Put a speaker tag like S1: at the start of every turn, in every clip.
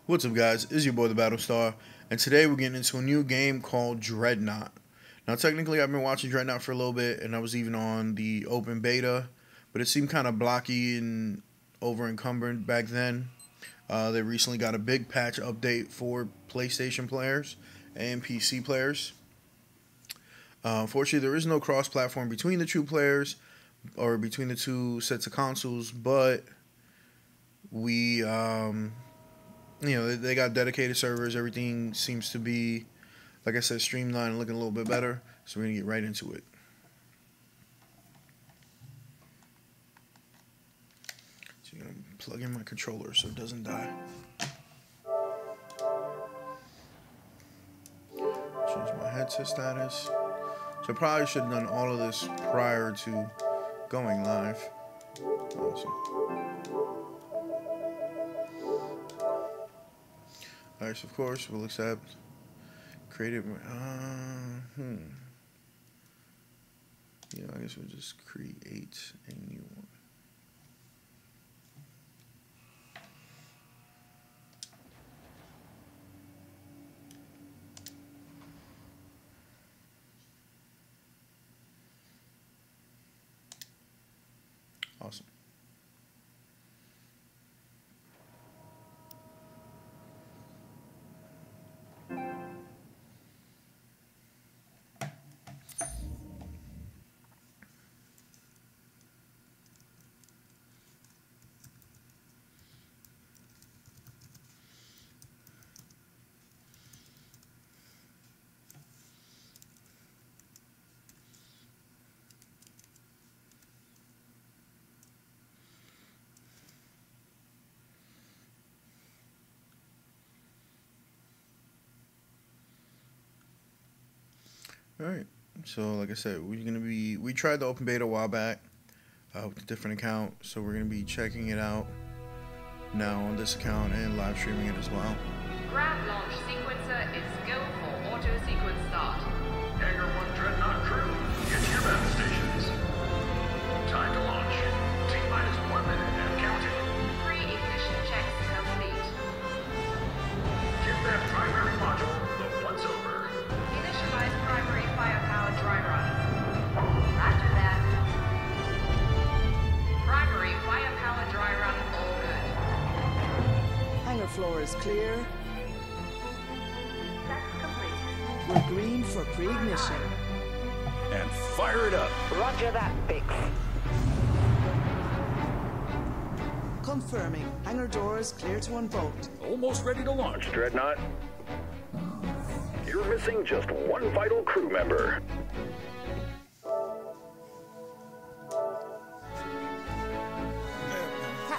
S1: What's up, guys? It's your boy, the Battlestar, and today we're getting into a new game called Dreadnought. Now, technically, I've been watching Dreadnought for a little bit, and I was even on the open beta, but it seemed kind of blocky and over-encumbered back then. They recently got a big patch update for PlayStation players and PC players. Unfortunately, there is no cross-platform between the two players, or between the two sets of consoles, but they got dedicated servers. Everything seems to be, like I said, streamlined and looking a little bit better. So we're going to get right into it. So I'm going to plug in my controller so it doesn't die. Change my headset status. So I probably should have done all of this prior to going live. Awesome. Alright, so of course we'll accept creative. Yeah, I guess we'll just create a new one. Awesome. Alright, so like I said, we tried the open beta a while back with a different account, so we're going to be checking it out now on this account and live streaming it as well.
S2: Grab launch sequencer is go for auto sequence start.
S3: Hangar 1 Dreadnought crew, get to your battle stations. Time to launch. T-minus 1 minute and counting.
S2: Pre-ignition checks complete.
S3: Give that primary module the once over.
S2: Initialize primary firepower dry run. Roger that. Primary firepower dry run all good.
S4: Hangar floor is clear.
S2: That's complete.
S4: We're green for pre-ignition.
S3: And fire it up.
S5: Roger that, Bix.
S4: Confirming. Hangar doors clear to unbolt.
S3: Almost ready to launch, Dreadnought. You're missing just one vital crew member.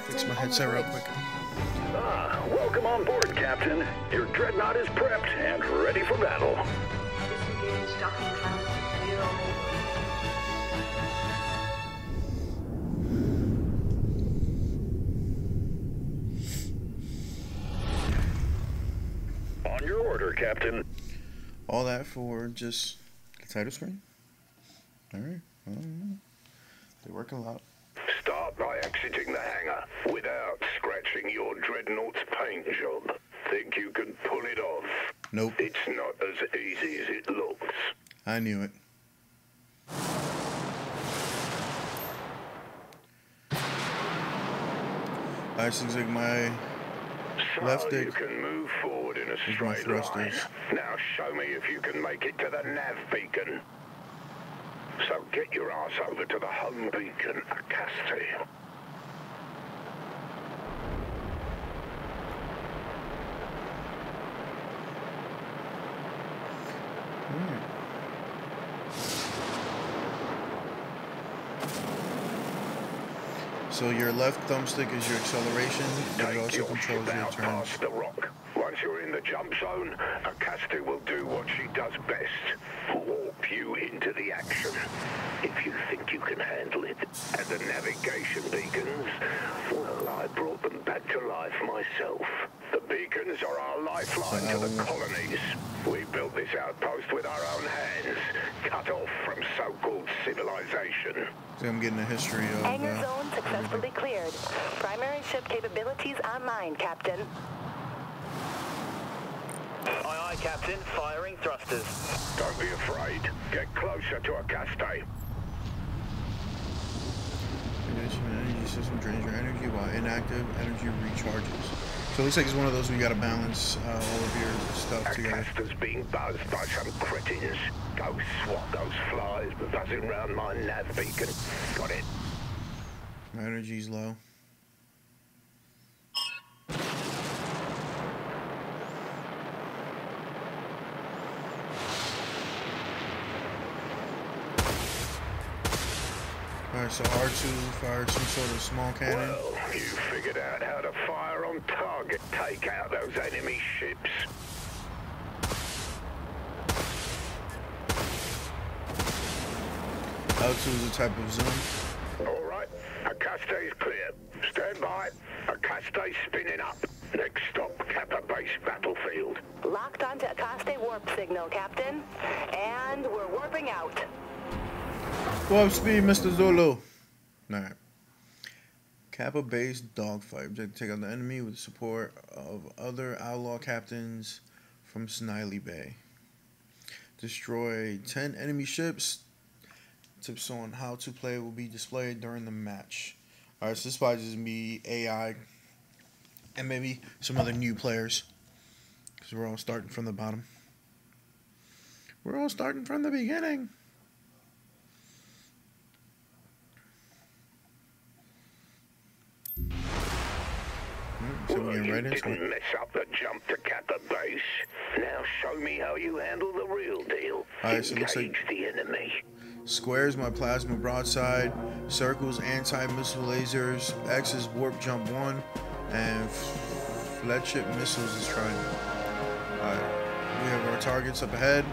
S1: Fix my headset real quick.
S3: Welcome on board, Captain. Your Dreadnought is prepped and ready for battle.
S2: Disengage docking class 0.
S3: On your order, Captain.
S1: All that for just the title screen? Alright. They work a lot.
S3: Start by exiting the hangar without scratching your Dreadnought's paint job. Think you can pull it off?
S1: Nope.
S3: It's not as easy as it looks.
S1: I knew it. I seems like my
S3: So
S1: left
S3: you
S1: stick
S3: can move forward in a
S1: is my
S3: straight line.
S1: thrusters.
S3: Now show me if you can make it to the nav beacon. So get your ass over to the home beacon, Acasti.
S1: So your left thumbstick is your acceleration, but it
S3: Take
S1: also
S3: your
S1: controls
S3: ship
S1: your
S3: out
S1: turns.
S3: past the rock. Once you're in the jump zone, Acasti will do what she does best. Warp you into the action. If you think you can handle it. And the navigation beacons, well, I brought them back to life myself. The beacons are our lifeline to the colonies. We built this outpost with our own hands, cut off from so-called civilization.
S1: So I'm getting a history of...
S5: Hangar zone successfully cleared. Primary ship capabilities online, Captain. Aye, aye, Captain. Firing thrusters.
S3: Don't be afraid. Get closer to Acaste.
S1: Energy system drains your energy while inactive energy recharges. So it looks like it's one of those where you gotta balance all of your stuff together.
S3: Acaste's being buzzed by some cretins. Go swat those flies buzzing round my nav beacon. Got it.
S1: My energy's low. Alright, so R2 fires some sort of small cannon.
S3: Well, you figured out how to fire on target. Take out those enemy ships.
S1: L2 is a type of zoom.
S3: All right, Acaste's clear. Stand by. Acaste's spinning up. Next stop, Kappa Base battlefield.
S6: Locked onto Acaste warp signal, Captain. And we're warping out.
S1: Warp speed, Mr. Zulu. Alright. Kappa Base dogfight. Objective: take out the enemy with the support of other outlaw captains from Sniley Bay. Destroy 10 enemy ships. Tips on how to play will be displayed during the match. Alright, so this probably just be AI and maybe some other new players, because we're all starting from the bottom. We're all starting from the beginning. So we're getting right into
S3: didn't
S1: it.
S3: mess up the jump to Kappa Base. Now show me how you handle the real deal.
S1: Alright, so it looks like
S3: Engage the enemy.
S1: squares my plasma broadside, circles anti-missile lasers, X is warp jump 1, and flagship missiles is trying. Alright, we have our targets up ahead.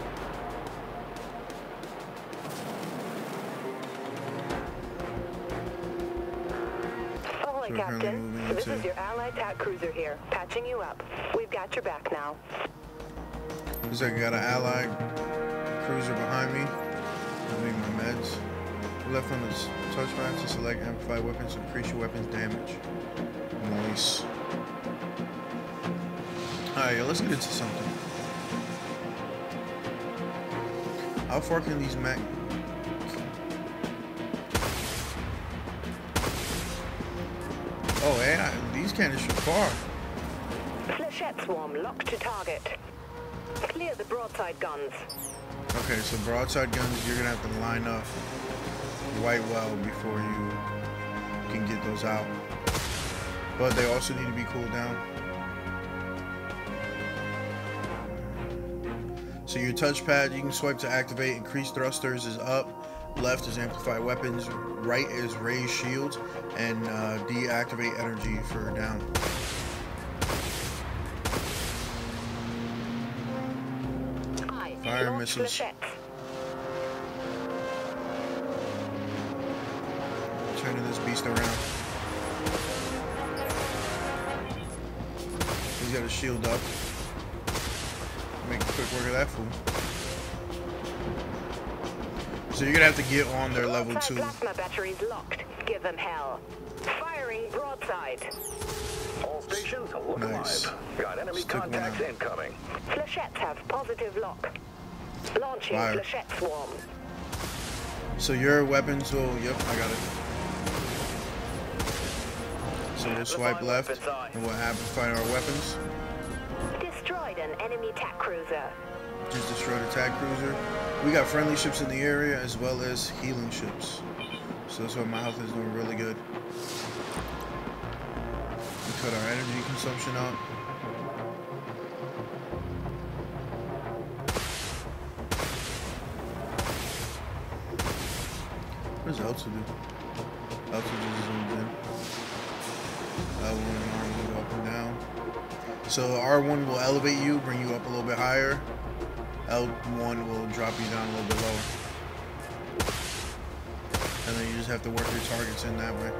S6: Ahoy,
S1: So we're currently
S6: Captain.
S1: moving
S6: This
S1: into-
S6: is your allied attack cruiser here. Patching you up. We've got your back now.
S1: Looks like I got an allied cruiser behind me. I'm making my meds. Left on the touchpad to select amplified weapons to increase your weapon's damage. Nice. Alright, let's get into something. How far can these mech... Oh, AI, these cannons shoot far.
S6: Flechette swarm locked to target. Clear the broadside guns.
S1: Okay, so broadside guns, you're gonna have to line up quite well before you can get those out. But they also need to be cooled down. So your touchpad, you can swipe to activate. Increased thrusters is up. Left is amplify weapons. Right is raise shields. And deactivate energy for down.
S6: Aye.
S1: Fire
S6: Launch
S1: missiles.
S6: flechettes.
S1: Turning this beast around. He's got his shield up. Make quick work of that fool. So you're gonna have to get on their level
S6: Broadside
S1: 2.
S6: plasma batteries locked. Give them hell. Firing broadside.
S3: All stations, look
S1: Nice.
S3: alive. Got enemy
S1: Stick one
S3: contacts
S1: out.
S3: incoming.
S6: Flechettes have positive lock. Launching
S1: Fire.
S6: flechette swarm.
S1: So your weapons will, yep, I got it. So we'll swipe left and we'll amplify our weapons.
S6: Destroyed an enemy attack cruiser.
S1: Just destroyed a attack cruiser. We got friendly ships in the area as well as healing ships. So that's why my health is doing really good. We cut our energy consumption up. What does L2 do? L2 just zooms in. L1 and R1 go up and down. So R1 will elevate you, bring you up a little bit higher. L1 will drop you down a little bit lower. And then you just have to work your targets in that way.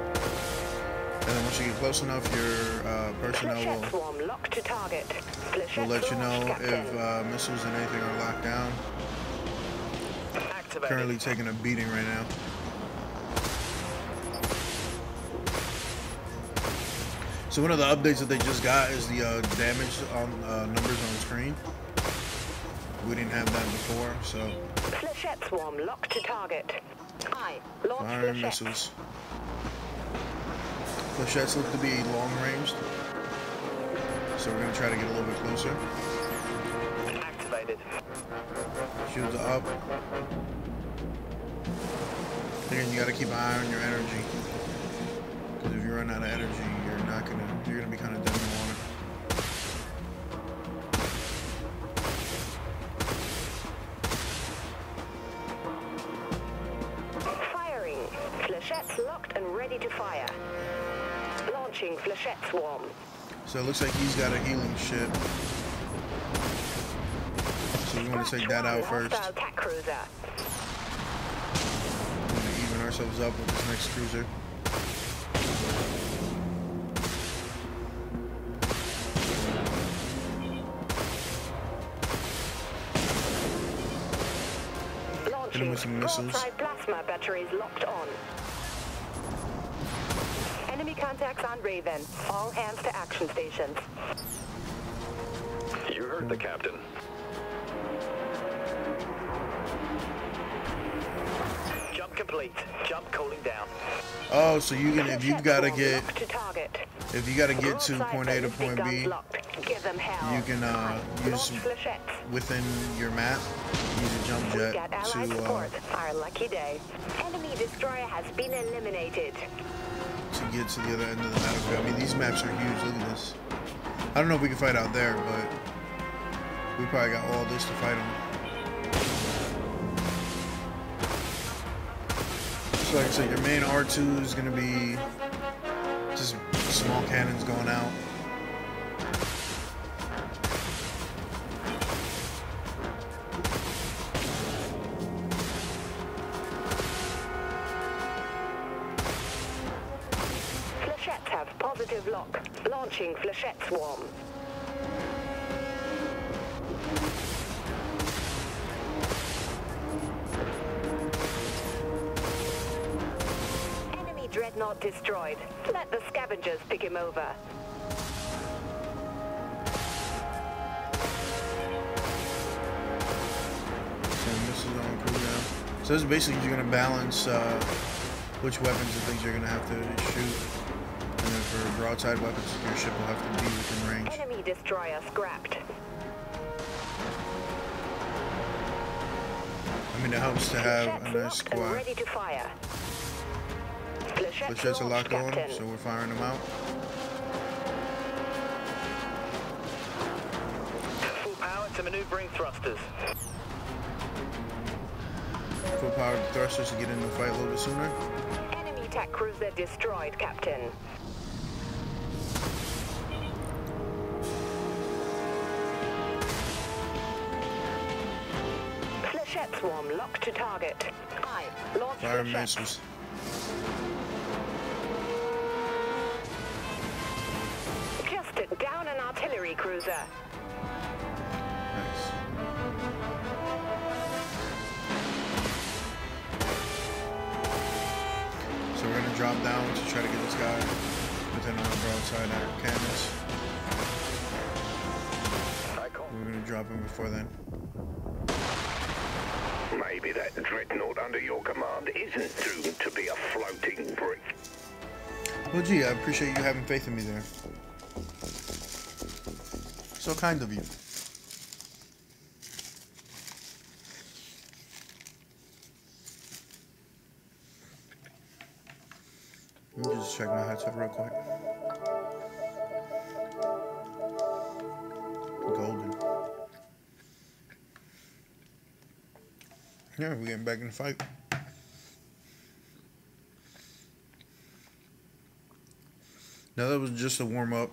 S1: And then once you get close enough, your personnel
S6: Flechette swarm locked to target.
S1: will
S6: Flechette
S1: let you know
S6: launched,
S1: if
S6: Captain.
S1: missiles and anything are locked down.
S5: Activated.
S1: Currently taking a beating right now. So one of the updates that they just got is the damage on numbers on the screen. We didn't have that before, so
S6: Flechette swarm locked to target. I launch
S1: firing
S6: flechette.
S1: missiles. Flechettes look to be long ranged, so we're gonna try to get a little bit closer.
S5: Activated.
S1: Shields are up. Again, you gotta keep an eye on your energy, because if you run out of energy, you're gonna be kind of dead in the water.
S6: Firing. Flechettes locked and ready to fire. Launching flechette swarm.
S1: So it looks like he's got a healing ship. So we want to take that out first.
S6: Hostile attack cruiser.
S1: We're going to even ourselves up with this next cruiser. Hit him with some missiles.
S6: Broadside plasma batteries locked on. Enemy contacts on Raven. All hands to action stations.
S3: You heard the captain.
S5: Jump complete. Jump cooling down.
S1: Oh, so you can if you gotta
S6: Swarm
S1: get
S6: locked to target.
S1: if you gotta get to
S6: Broadside
S1: point A to
S6: ballistic
S1: point
S6: guns
S1: B,
S6: locked. Give them hell.
S1: you can use
S6: Launch flechettes.
S1: within your map, use a jump
S6: We
S1: jet
S6: got allied
S1: to
S6: support. Our lucky day. Enemy destroyer has been eliminated.
S1: get to the other end of the battlefield. I mean, these maps are huge. Look at this. I don't know if we can fight out there, but we probably got all this to fight them. So like I said, your main R2 is going to be just small cannons going out.
S6: Flechettes have positive lock. Launching flechette swarm. Enemy Dreadnought destroyed. Let the scavengers pick him over.
S1: So this is basically you're going to balance which weapons and things you're going to have to shoot. And then for broadside weapons, your ship will have to be within range.
S6: Enemy destroyer scrapped.
S1: I mean, it helps to have
S6: Flechettes
S1: a nice
S6: locked and
S1: squad.
S6: ready to fire.
S1: Flechettes are locked on, so we're firing them out.
S5: Full power to maneuvering thrusters.
S1: Full power thrusters to get in the fight a little bit sooner.
S6: Enemy attack cruiser destroyed, Captain. Flechette swarm locked to target. I launch
S1: Fire
S6: flechette.
S1: missiles.
S6: Just down an artillery cruiser.
S1: Nice. So we're gonna drop down to try to get this guy within our broadside cannons. We're gonna drop him before then.
S3: Maybe that dreadnought under your command isn't doomed to be a floating brick.
S1: Well, gee, I appreciate you having faith in me there. So kind of you. Let me just check my headset real quick. Golden. Yeah, we're getting back in the fight. Now that was just a warm up.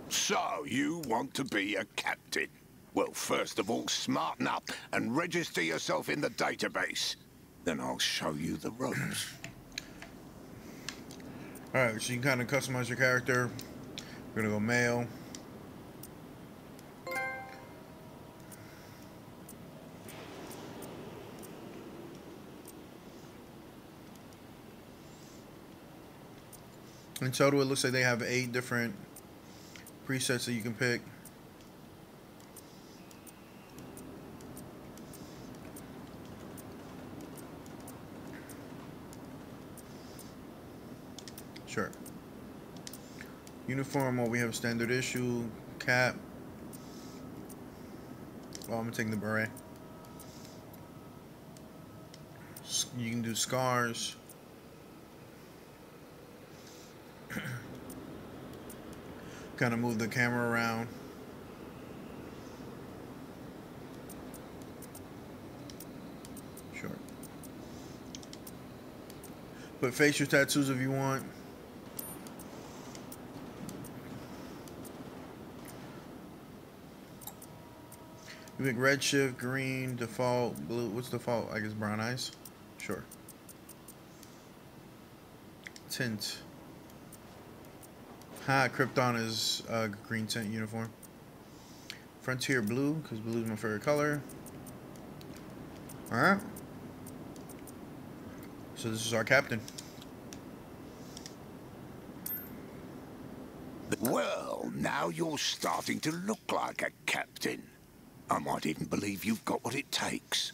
S7: So, you want to be a captain? Well, first of all, smarten up and register yourself in the database. Then I'll show you the ropes.
S1: Alright, so you can kind of customize your character. We're gonna go male. In total, it looks like they have 8 different presets that you can pick. Sure. Uniform, well, we have standard issue, cap. Oh, I'm taking the beret. You can do scars. Kind of move the camera around. Sure. Put facial tattoos if you want. You pick red shift, green, default, blue. What's default? I guess brown eyes. Sure. Tint. Krypton is green tint uniform. Frontier blue, because blue is my favorite color. Alright. So this is our captain.
S7: Well, now you're starting to look like a captain. I might even believe you've got what it takes.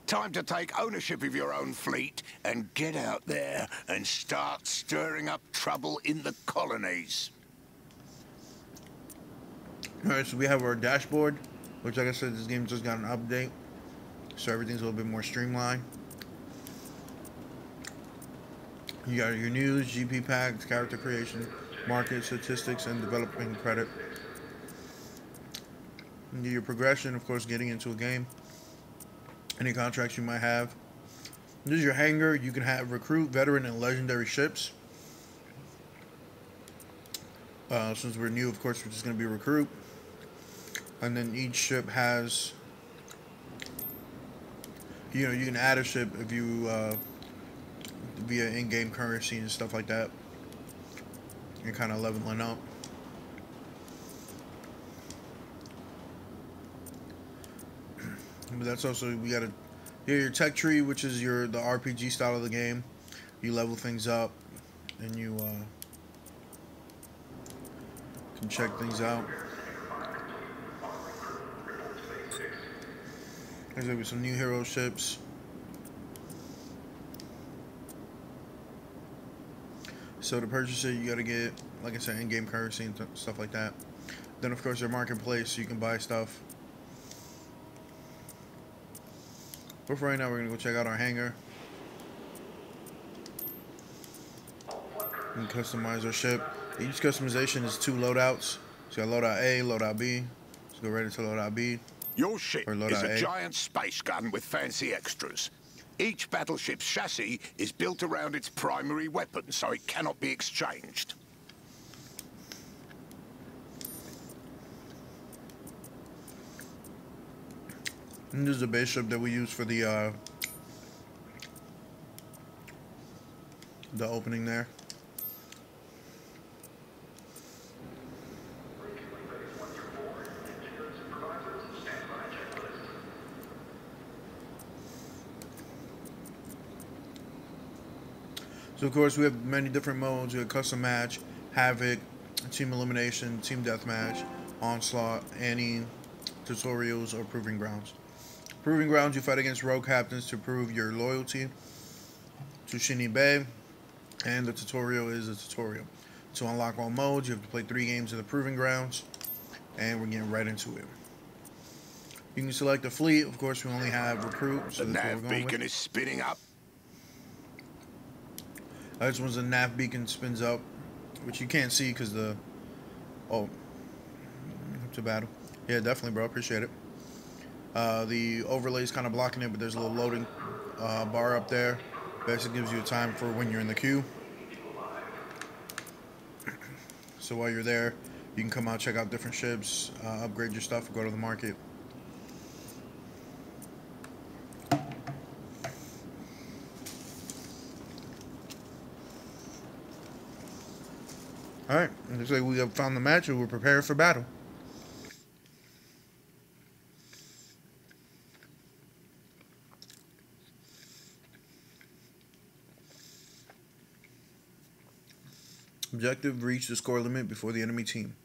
S7: Time to take ownership of your own fleet and get out there and start stirring up trouble in the colonies.
S1: Alright, so we have our dashboard, which, like I said, this game just got an update, so everything's a little bit more streamlined. You got your news, GP packs, character creation, market statistics, and developing credit. And your progression, of course, getting into a game. Any contracts you might have. This is your hangar. You can have recruit, veteran, and legendary ships. Since we're new, of course, we're just going to be recruit. And then each ship has, you know, you can add a ship if you, via in-game currency and stuff like that. You're kind of leveling up. But that's also, we got your tech tree, which is the RPG style of the game. You level things up, and you can check things out. There's gonna be some new hero ships. So to purchase it, you gotta get, like I said, in-game currency and stuff like that. Then of course their marketplace, so you can buy stuff. But for right now, we're gonna go check out our hangar and customize our ship. Each customization is 2 loadouts. So you got loadout A, loadout B. Let's go right into loadout B.
S7: Your ship is a
S1: A.
S7: giant space gun with fancy extras. Each battleship's chassis is built around its primary weapon, so it cannot be exchanged.
S1: And this is the base ship that we use for the opening there. So of course we have many different modes. We have custom match, havoc, team elimination, team deathmatch, onslaught, any tutorials, or proving grounds. Proving grounds, you fight against rogue captains to prove your loyalty to Shinny Bay, and the tutorial is a tutorial. To unlock all modes, you have to play 3 games of the proving grounds, and we're getting right into it. You can select a fleet. Of course, we only have recruit, so
S7: The
S1: that's what
S7: nav
S1: we're going
S7: beacon
S1: with.
S7: is spinning up.
S1: This one's a nav beacon spins up, which you can't see because the... Oh. To battle. Yeah, definitely, bro. Appreciate it. The overlay is kind of blocking it, but there's a little loading bar up there. Basically gives you a time for when you're in the queue. So while you're there, you can come out, check out different ships, upgrade your stuff, go to the market. Alright, looks like we have found the match and we're prepared for battle. Objective, reach the score limit before the enemy team.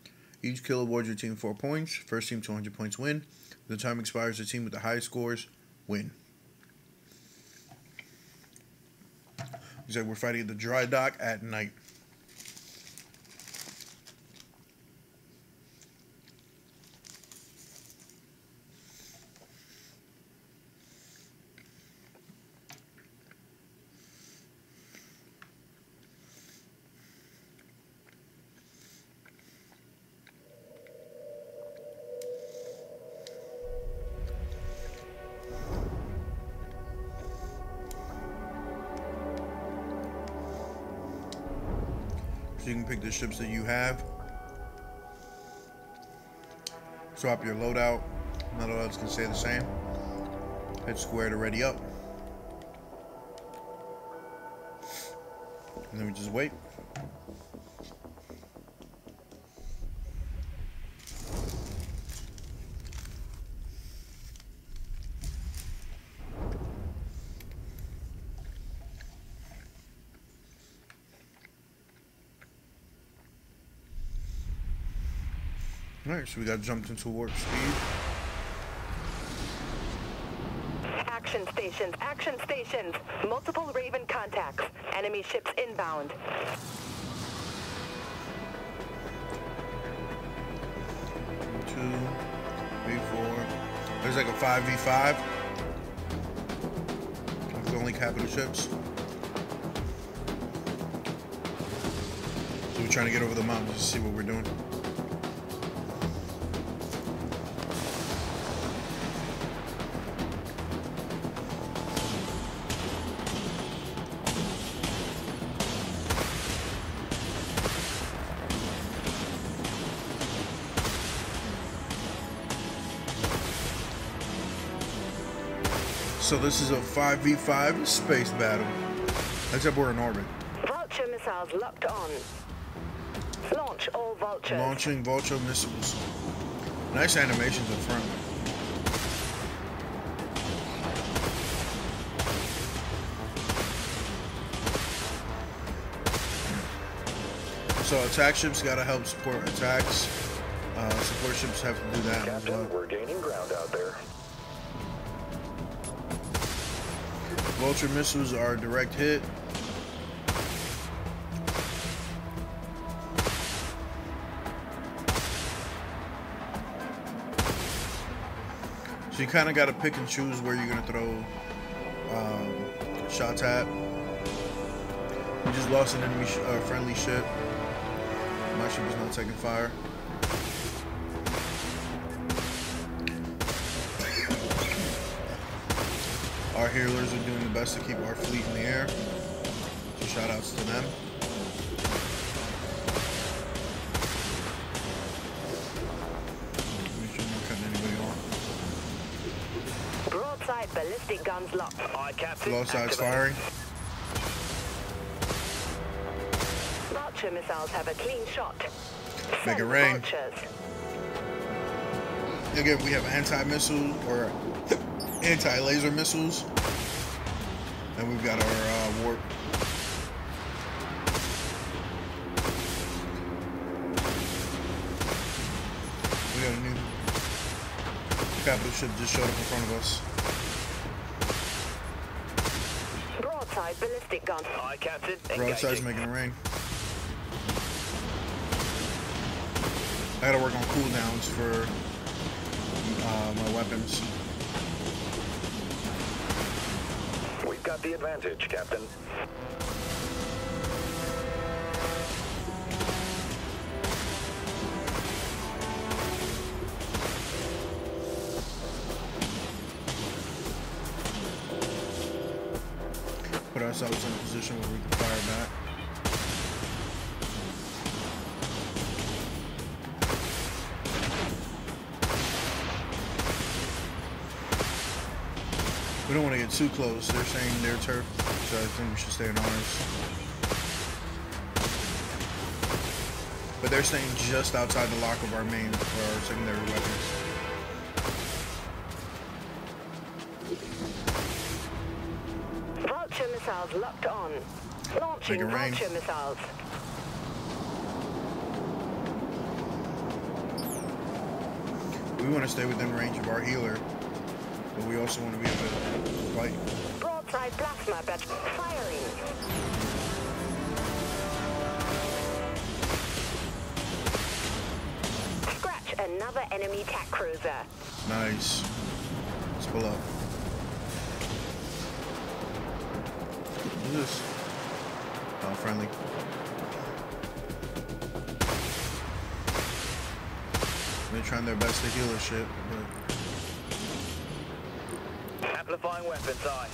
S1: Each kill awards your team 4 points. First team to 100 points win. When the time expires, the team with the highest scores win. Looks like we're fighting at the Dreadnought at night. So you can pick the ships that you have. Swap your loadout. None of those can stay the same. Hit square to ready up. And then we just wait. Alright, so we got jumped into warp speed.
S6: Action stations, action stations. Multiple Raven contacts. Enemy ships inbound.
S1: 2, 3, 4. There's like a 5v5. With only capital ships. So we're trying to get over the mountains to see what we're doing. So this is a 5v5 space battle. Except we're in orbit.
S6: Vulture missiles locked on. Launch all vultures.
S1: Launching Vulture missiles. Nice animations up front. So attack ships gotta help support attacks. Support ships have to do that as well.
S5: We're gaining ground out there.
S1: Vulture missiles are a direct hit. So you kind of got to pick and choose where you're going to throw shots at. We just lost an enemy friendly ship. My ship is not taking fire. Our healers are doing the best to keep our fleet in the air. So shout outs to them. Make sure I'm not cutting anybody off.
S6: Broadside ballistic guns locked.
S5: Aye, Captain.
S1: Broadside's firing.
S6: Vulture missiles have a clean shot.
S1: Make it
S6: Send
S1: rain.
S6: vultures.
S1: Again, we have anti-missile or anti-laser missiles, and we've got our warp. We got a new capital ship just showed up in front of us.
S6: Broadside ballistic gun.
S5: Aye, Captain.
S1: Broadside's
S5: Engaging.
S1: making it rain. I gotta work on cooldowns for my weapons.
S5: We've got the advantage, Captain.
S1: Put ourselves in a position where we can fire back. We don't want to get too close. They're saying their turf, so I think we should stay in ours. But they're staying just outside the lock of our main or our secondary weapons.
S6: Vulture missiles locked on. Launching
S1: Make it rain.
S6: vulture missiles.
S1: We want to stay within range of our healer, but we also want to be able to fight.
S6: Broadside plasma battery firing. Scratch another enemy attack cruiser.
S1: Nice. Let's pull up. What's this? Oh, friendly. They're trying their best to heal us shit, but...
S5: Amplifying weapons, aye.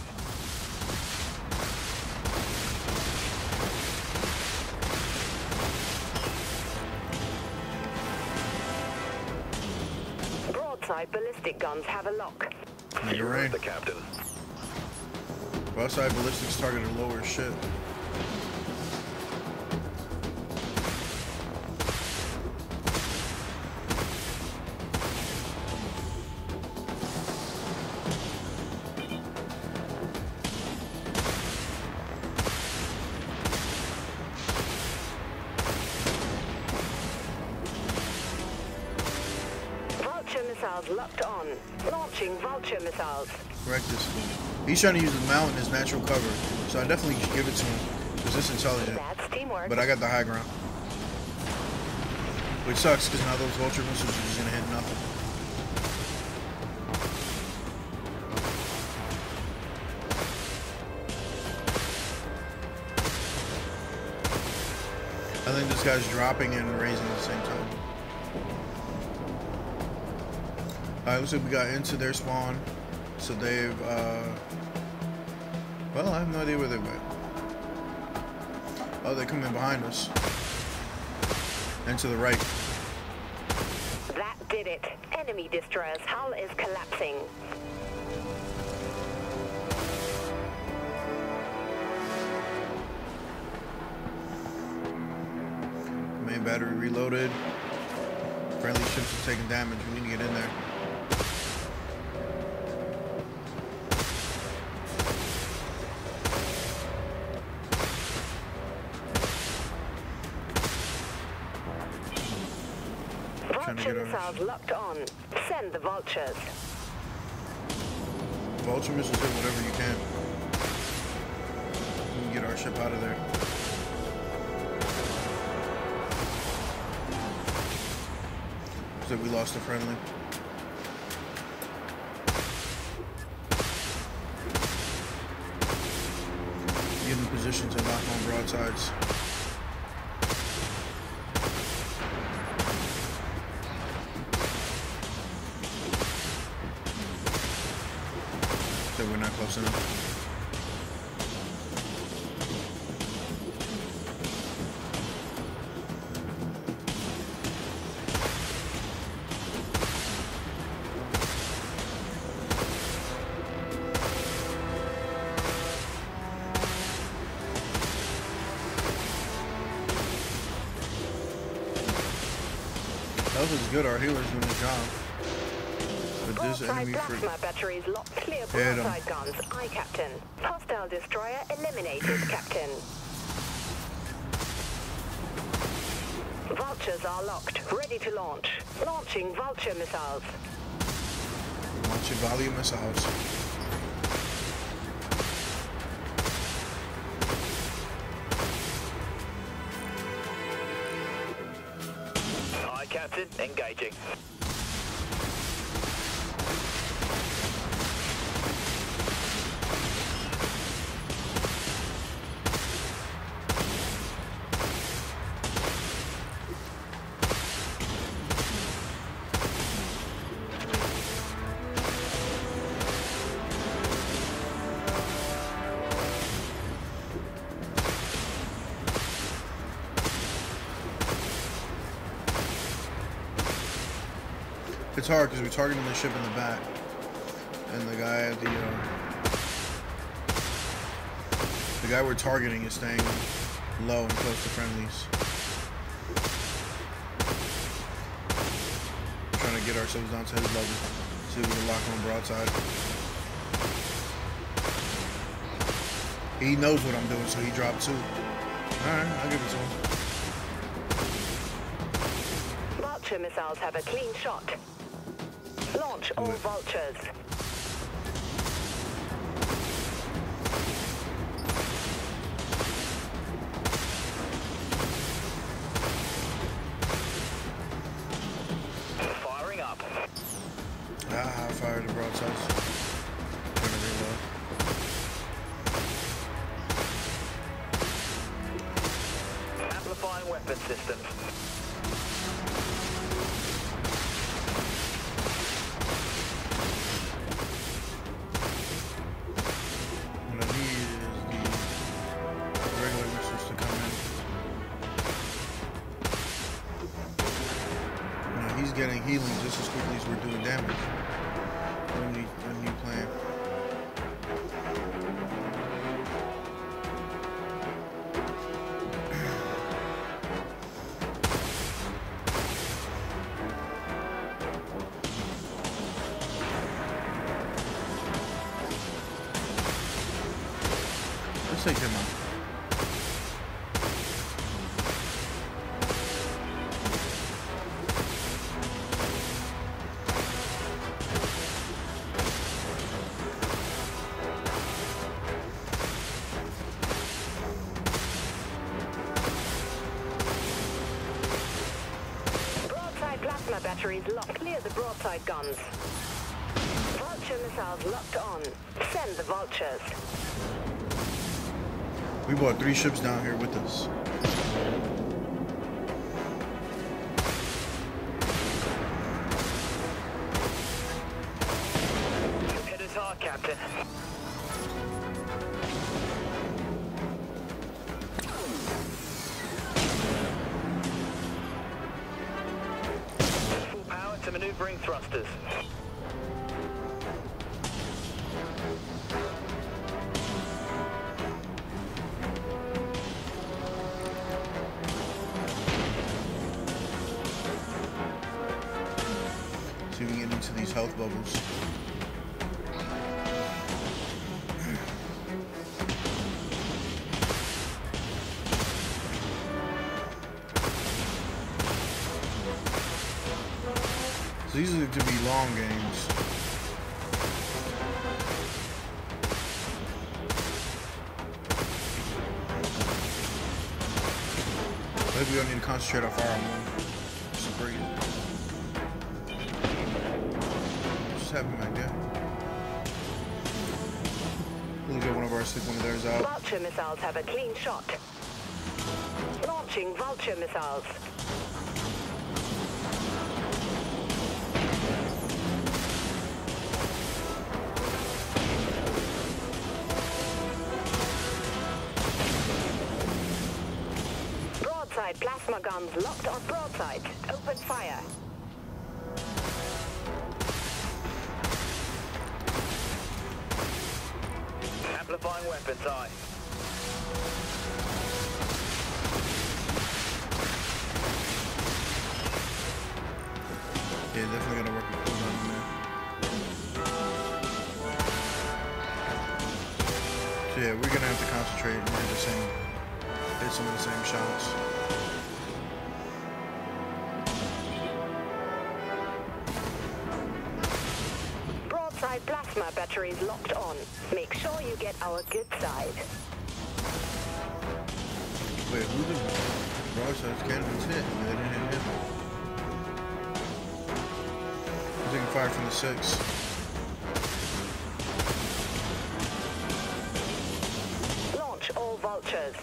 S6: Broadside ballistic guns have a lock.
S1: You're right.
S5: The captain.
S1: Broadside ballistics target a lower ship.
S6: Missiles locked on. Launching vulture missiles.
S1: Correct this fool. He's trying to use the mountain as natural cover, so I definitely should give it to him, because it's intelligent.
S6: That's teamwork.
S1: But I got the high ground. Which sucks, because now those vulture missiles are just going to hit nothing. I think this guy's dropping and raising at the same time. Alright, looks like we got into their spawn. So they've, well, I have no idea where they went. Oh, they're coming behind us. And to the right.
S6: That did it. Enemy destroyer's hull is collapsing.
S1: Main battery reloaded. Friendly ships are taking damage. We need to get in there.
S6: Vulture missiles locked on. Send the vultures.
S1: Vulture missiles hit whatever you can. We can get our ship out of there. So we lost a friendly. Get in position to lock on broadsides. So we're not close enough. That was good. Our healer's doing the job. But this enemy
S6: plasma batteries locked clear broadside guns. Aye, Captain. Hostile destroyer eliminated, Captain. Vultures are locked, ready to launch. Launching vulture missiles.
S1: Launching volume missiles.
S5: Aye, Captain. Engaging.
S1: It's hard because we're targeting the ship in the back, and the guy we're targeting is staying low and close to friendlies. We're trying to get ourselves down to his level, see if we can lock on broadside. He knows what I'm doing, so he dropped two. All right, I'll give it to him.
S6: Vulture missiles have a clean shot. Launch all vultures.
S5: Firing up.
S1: Ah, I fired the broadsides. Trying to reload.
S5: Amplifying weapon systems.
S1: What I need is the regular missiles to come in. Now he's getting healing just as quickly as we're doing damage. A new plan. Let's take him out.
S6: Broadside plasma batteries locked. Clear the broadside guns. Vulture missiles locked on. Send the vultures.
S1: We brought 3 ships down here with us.
S5: Hit us hard, Captain. Full power to maneuvering thrusters.
S1: See if we can get into these health bubbles. So these are to be long games. Maybe we don't need to concentrate our fire on one. Super easy. Just have him back there. We'll get one of ours, stick one of theirs out.
S6: Vulture missiles have a clean shot. Launching vulture missiles. Broadside plasma guns locked on broadside. Open fire.
S5: Amplifying weapons, aye.
S1: Yeah, definitely gotta work with cooldown in there. So yeah, we're gonna have to concentrate and hit some of the same shots.
S6: Broadside plasma batteries locked on. Make sure you get our good side.
S1: Wait, who did broadsides cannons hit? They didn't hit him. He's taking fire from the 6.
S6: Launch all vultures.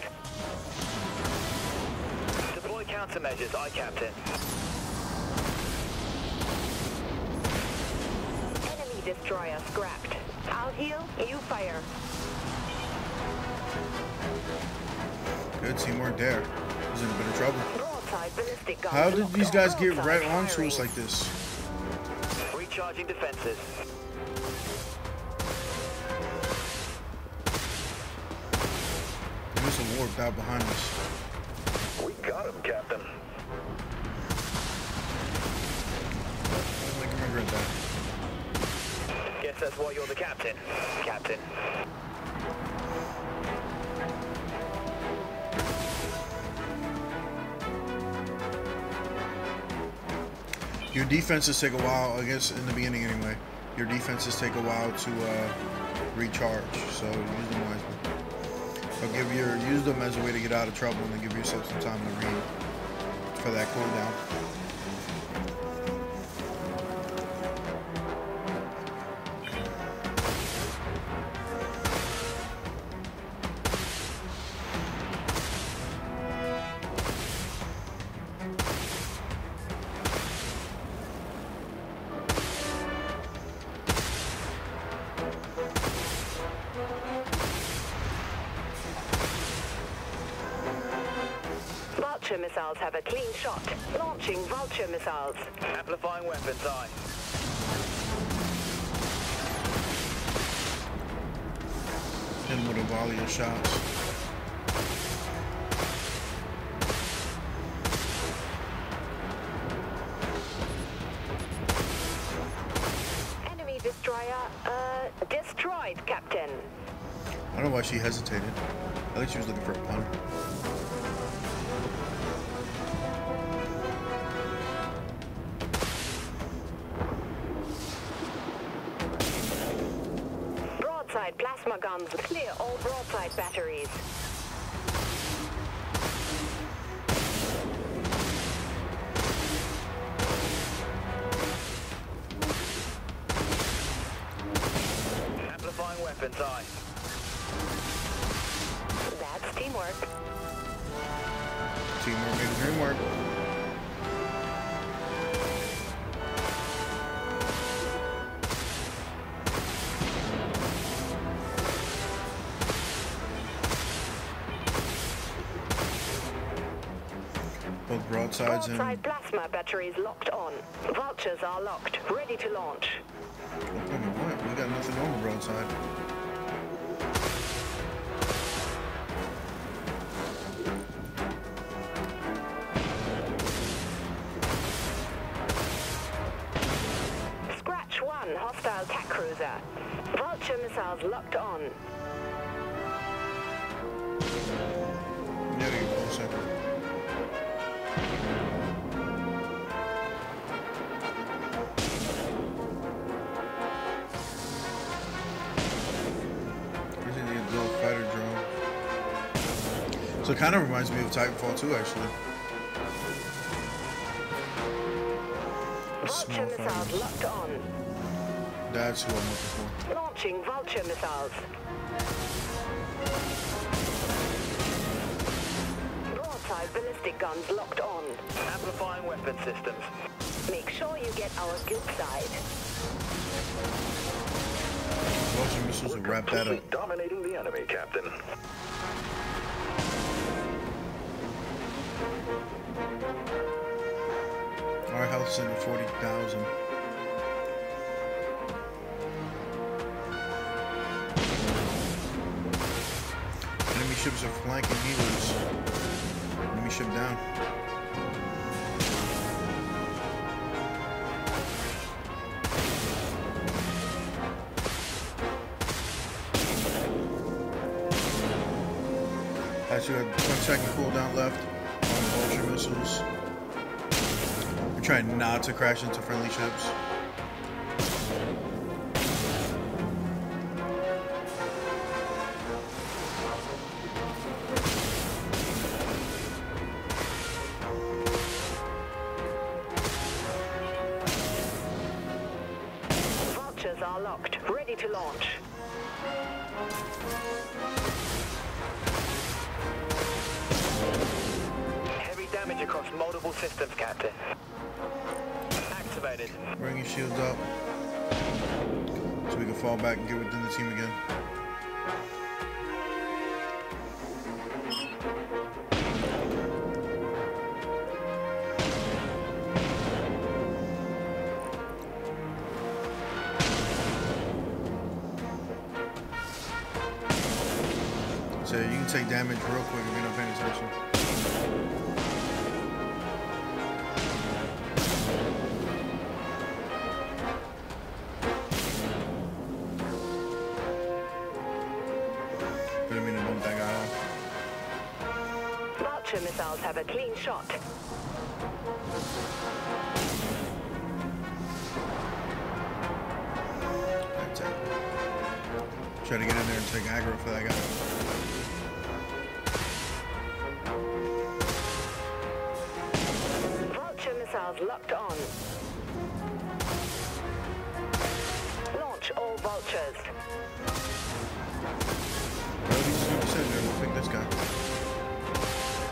S5: Deploy countermeasures, aye, Captain.
S6: Enemy destroyer scrapped. I'll heal, you fire.
S1: Good teamwork there. He's in a bit of trouble.
S6: Broadside ballistic guns.
S1: How did
S6: locked
S1: these
S6: on
S1: guys get
S6: broadside
S1: right onto
S6: firing.
S1: us like this?
S5: Recharging defenses.
S1: There was a warp out behind us.
S5: We got him, Captain.
S1: I can regret that.
S5: Guess that's why you're the captain, Captain.
S1: Your defenses take a while, I guess, in the beginning anyway. Your defenses take a while to recharge, so use them wisely. Or use them as a way to get out of trouble and then give yourself some time to read for that cooldown.
S6: Vulture missiles have a clean shot. Launching Vulture missiles.
S5: Amplifying weapons, aye.
S1: Hit him with a volley of shots.
S6: Enemy destroyer, destroyed, Captain.
S1: I don't know why she hesitated. I think she was looking for a pun.
S6: Broadside plasma guns. Clear all broadside batteries.
S5: Amplifying weapons, aye.
S6: That's teamwork.
S1: Teamwork makes the dream work. Both broadsides and...
S6: Broadside plasma batteries locked on. Vultures are locked, ready to launch.
S1: What? We got nothing on the broadside.
S6: Scratch 1, hostile attack cruiser. Vulture missiles locked on.
S1: Yeah, give me 1 second. Fighter drone. So it kind of reminds me of Titanfall 2, actually.
S6: Vulture missiles locked on.
S1: That's who I'm looking for.
S6: Launching Vulture missiles. Broadside ballistic guns locked on.
S5: Amplifying weapon systems.
S6: Make sure you get our good side.
S1: Vulture missiles will wrap that up.
S3: Dominating the enemy, Captain.
S1: Our health's in at 40,000. Enemy ships are flanking healers. Enemy ship down. Actually, we have 1 second cooldown left on vulture missiles. We're trying not to crash into friendly ships.
S6: Vultures are locked, ready to launch.
S5: Heavy damage across multiple systems, Captain. Activated.
S1: Bring your shields up so we can fall back and get within the team again. So you can take damage real quick if you're not paying attention. Didn't mean to bump that guy off.
S6: Vulture missiles have a clean shot.
S1: Try to get in there and take aggro for that guy.
S6: Vulture missiles locked on. Launch all vultures.
S1: Well, he's just gonna be sitting there. We'll pick this guy.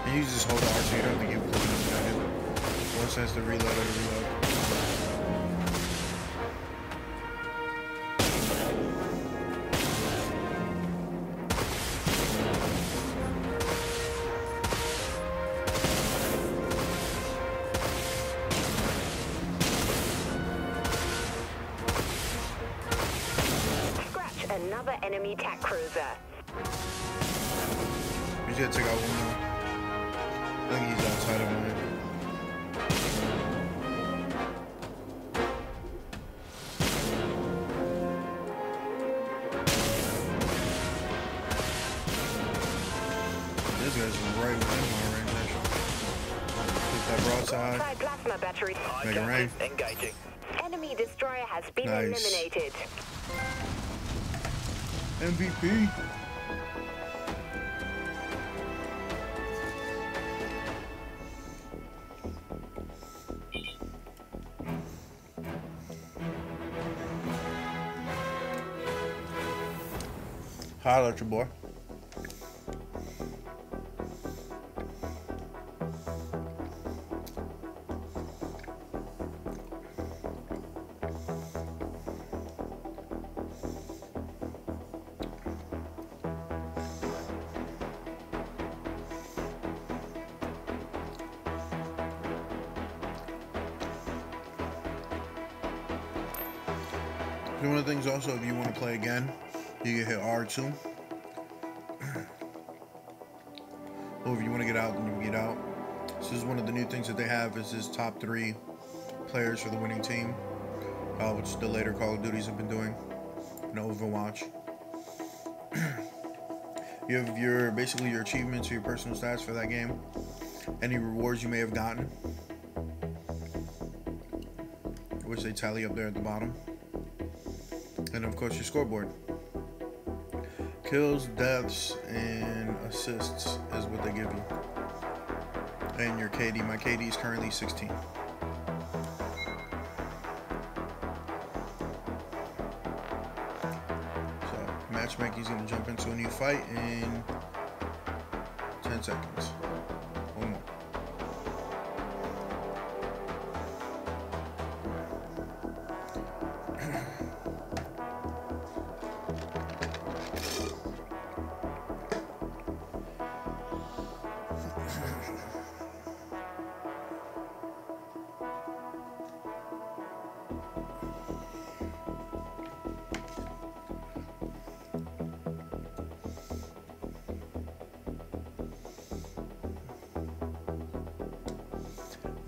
S1: And you just hold the R2. You don't think you can click it up and do. Once has to reload, it'll reload.
S6: Another enemy attack cruiser.
S1: He's gonna take out one more. I think he's outside of mine. This guy's right within my range, actually. Put that broadside.
S6: Plasma battery.
S1: Make it rain.
S5: Engaging.
S6: Enemy destroyer has been
S1: Nice.
S6: eliminated.
S1: MVP. Holla at your boy. One of the things also, if you want to play again, you can hit R2. Or if you want to get out, then you can get out. This is one of the new things that they have is this top 3 players for the winning team, which the later Call of Duties have been doing, and Overwatch. You have your basically your achievements, your personal stats for that game, any rewards you may have gotten, which they tally up there at the bottom. And of course your scoreboard. Kills, deaths, and assists is what they give you. And your KD. My KD is currently 16. So matchmaking's gonna jump into a new fight in 10 seconds. One more.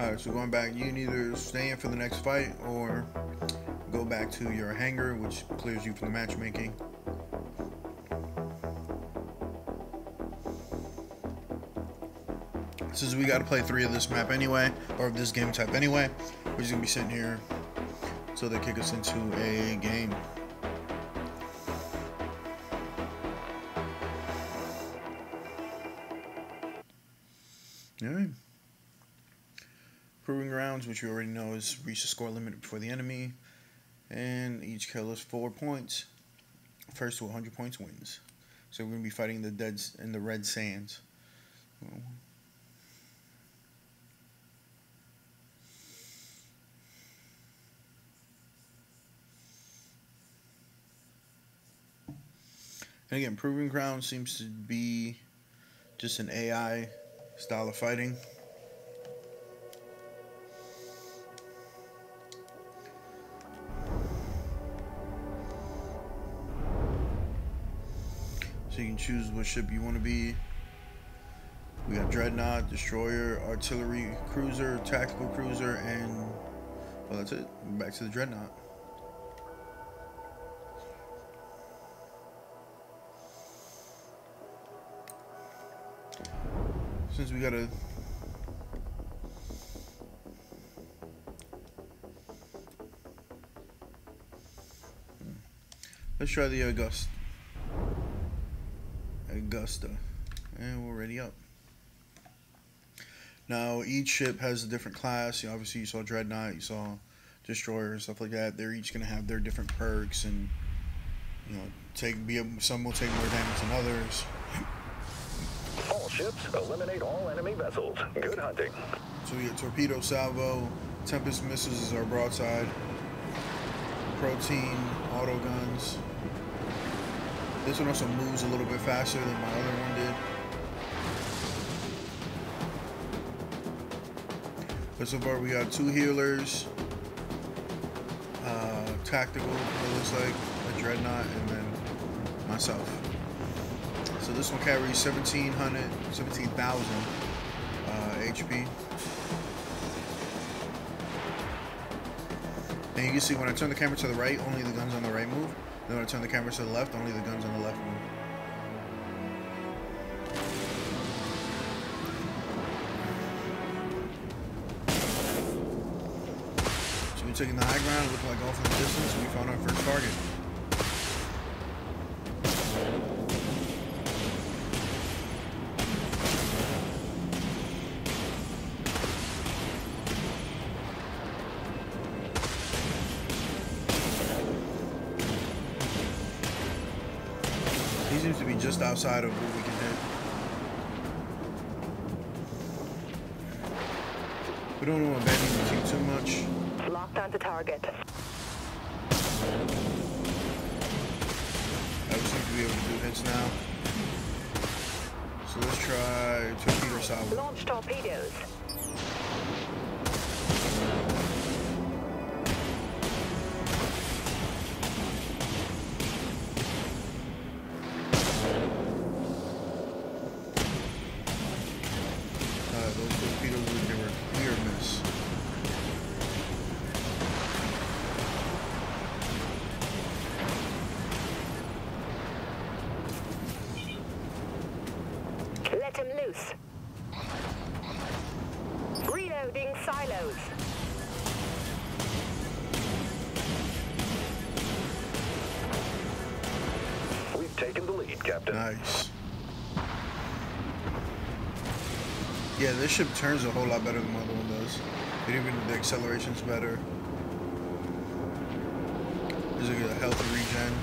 S1: Alright, so going back, you can either stay in for the next fight or go back to your hangar, which clears you from the matchmaking. Since we got to play 3 of this map anyway, or of this game type anyway, we're just going to be sitting here until they kick us into a game. Alright. Proving grounds, which you already know is reach the score limit before the enemy, and each kill is 4 points. First to 100 points wins. So we're gonna be fighting the deads in the red sands. And again, Proving Ground seems to be just an AI style of fighting. So you can choose what ship you want to be. We got Dreadnought, Destroyer, Artillery Cruiser, Tactical Cruiser, and well, that's it. Back to the Dreadnought. Since we gotta let's try the Gust. Augusta. And we're ready up. Now, each ship has a different class. Obviously, you saw Dreadnought, you saw Destroyer, and stuff like that. They're each going to have their different perks, and some will take more damage than others.
S8: All ships, eliminate all enemy vessels. Good hunting.
S1: So we get Torpedo Salvo, Tempest Missiles is our broadside, Protein, Auto Guns. This one also moves a little bit faster than my other one did. But so far we got 2 healers, tactical, it looks like, a Dreadnought, and then myself. So this one carries 17,000 HP. And you can see when I turn the camera to the right, only the guns on the right move. Then when I turn the camera to the left, only the guns on the left move. So we're taking the high ground, looking like off in the distance, and we found our first target. He seems to be just outside of what we can hit. We don't want to abandon the team too much.
S6: Locked onto target.
S1: I would seem to be able to do hits now. So let's try Torpedo Salvo.
S6: Launch torpedoes.
S1: Those torpedoes were a clear miss.
S6: Let him loose. Reloading silos.
S8: We've taken the lead, Captain.
S1: Nice. Yeah, this ship turns a whole lot better than the other one does. And even the acceleration's better. There's a healthy regen.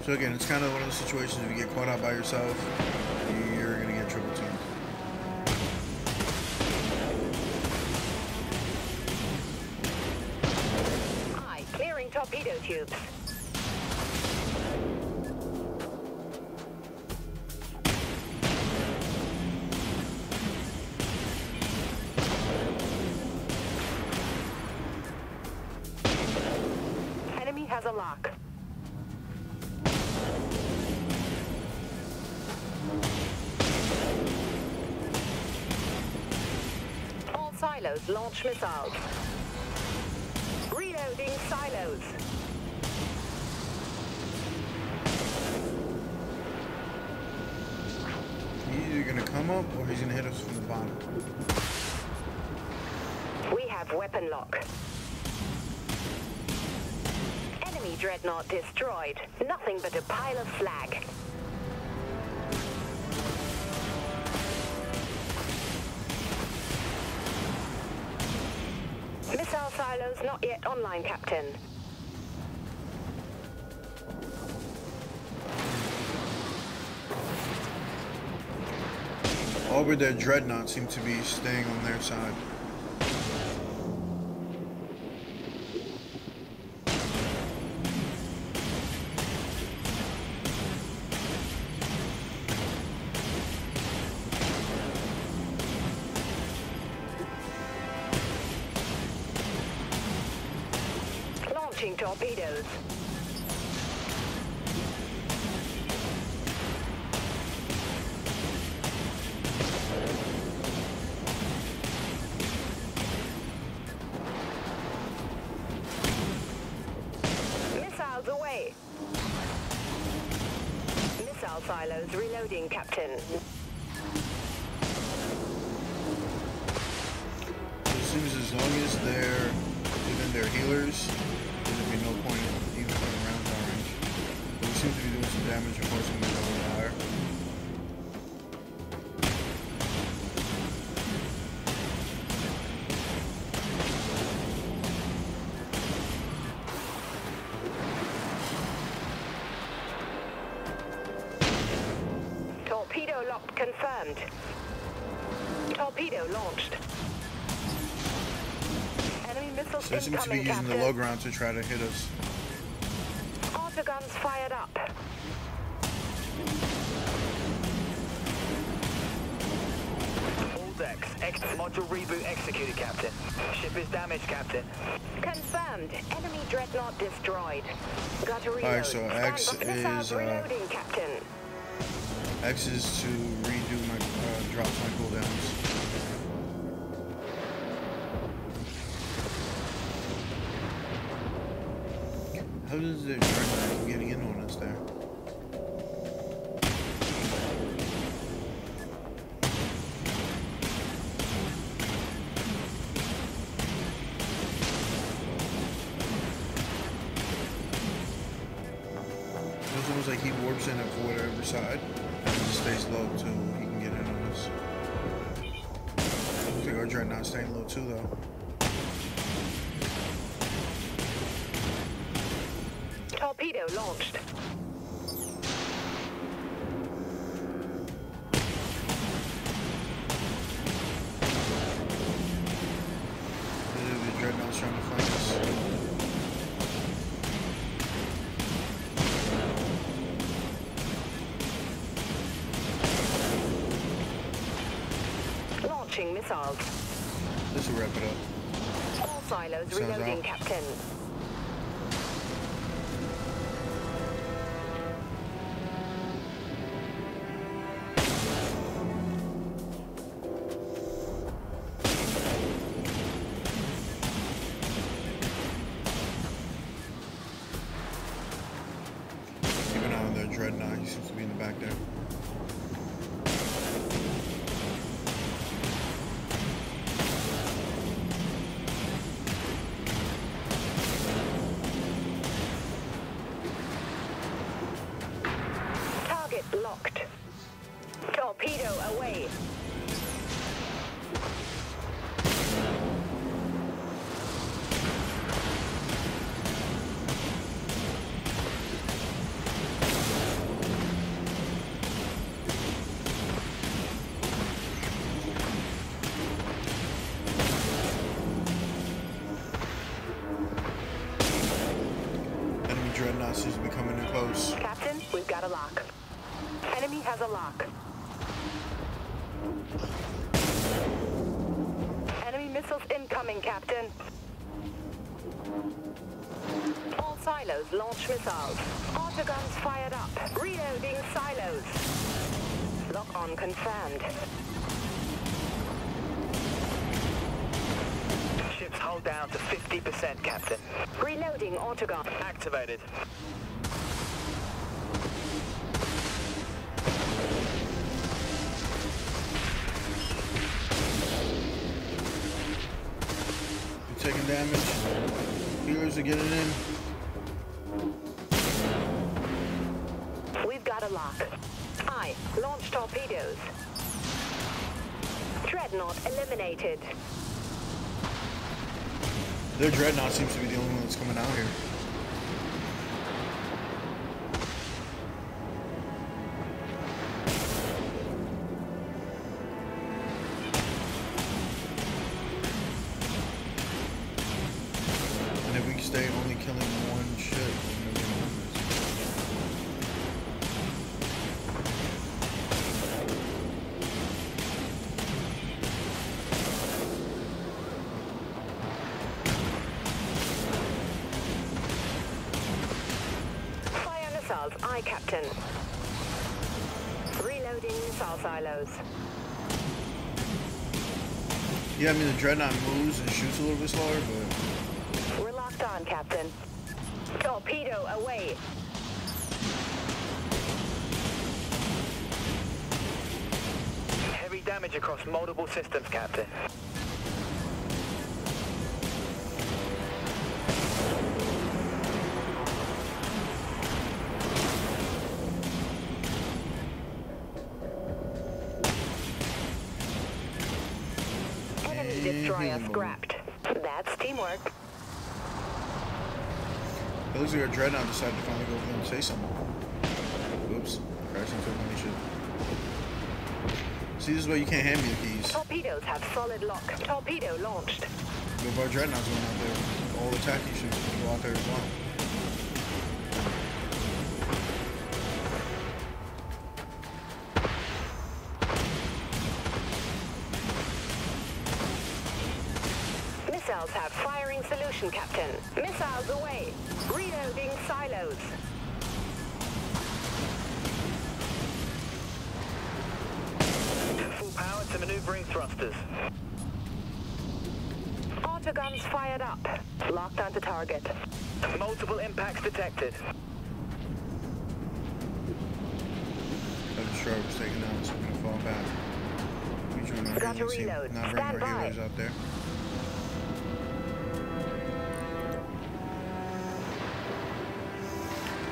S1: So again, it's kind of one of those situations if you get caught out by yourself, you're going to get triple teamed.
S6: Aye, clearing torpedo tubes. Enemy has a lock. All silos launch missiles. Reloading silos.
S1: He's either going to come up or he's going to hit us from the bottom.
S6: We have weapon lock. Enemy Dreadnought destroyed. Nothing but a pile of slag. Missile silos not yet online, Captain.
S1: All but their Dreadnought seem to be staying on their side.
S6: Launching torpedoes. silos reloading, Captain.
S1: So it seems as long as they're within their healers, there'd be no point in even putting rounds on range. But we seem to be doing some damage and forcing them to go higher.
S6: Torpedo locked confirmed. Torpedo launched. Enemy missiles
S1: So they seem to be
S6: incoming,
S1: using the
S6: Captain.
S1: low ground to try to hit us.
S6: Autoguns fired up.
S5: All decks. Module reboot executed, Captain. Ship is damaged, Captain.
S6: Confirmed. Enemy dreadnought destroyed. Got to reload.
S1: Alright, so X
S6: Stand by. Missiles
S1: is,
S6: reloading, Captain.
S1: X is to redo my drops my cooldowns. How does the Dreadnought keep getting in on us there? It's almost like he warps in at whatever side and just stays low till he can get in on us. Looks like our Dreadnought's staying low too though.
S6: Torpedo launched.
S1: The Dreadnought's trying to flank us.
S6: Launching missiles.
S1: This will wrap it up.
S6: All silos
S1: Sounds
S6: reloading,
S1: out.
S6: Captain.
S1: Keep an eye on the Dreadnought. He seems to be in the back there.
S6: Target locked. Torpedo away.
S1: Enemy Dreadnought seems to be coming in close.
S6: Captain, we've got a lock. Enemy has a lock. Enemy missiles incoming, Captain. All silos launch missiles. Autoguns fired up. Reloading silos. Lock on confirmed.
S5: Ship's hull down to 50%, Captain.
S6: Reloading autogun.
S5: Activated.
S1: We're taking damage. Healers are getting in.
S6: We've got a lock. I launch torpedoes. Dreadnought eliminated.
S1: Their Dreadnought seems to be the only one that's coming out here. And if we stay only killing one ship, then we're gonna win this.
S6: Fire missiles, aye, Captain. Reloading missile silos.
S1: Yeah, I mean the Dreadnought moves and shoots a little bit slower, but
S6: We're locked on, Captain. Torpedo away.
S5: Heavy damage across multiple systems, Captain.
S6: Enemy destroyer scrapped. That's teamwork.
S1: It looks like our Dreadnought decided to finally go over there and say something. Oops. Crashed into a bunny ship. See, this is why you can't hand me the keys.
S6: Torpedoes have solid lock. Torpedo launched.
S1: If our Dreadnought's going out there, all the attacking ships can go out there as well.
S6: Missiles have firing solution, Captain. Missiles away. Reloading silos.
S5: Full power to maneuvering thrusters.
S6: Autoguns fired up. Locked onto target.
S5: Multiple impacts detected.
S1: The destroyer was taken out, so we're gonna fall back. We join our
S6: Got to
S1: alien team,
S6: reload.
S1: not bring
S6: Stand
S1: our
S6: by.
S1: healers out there.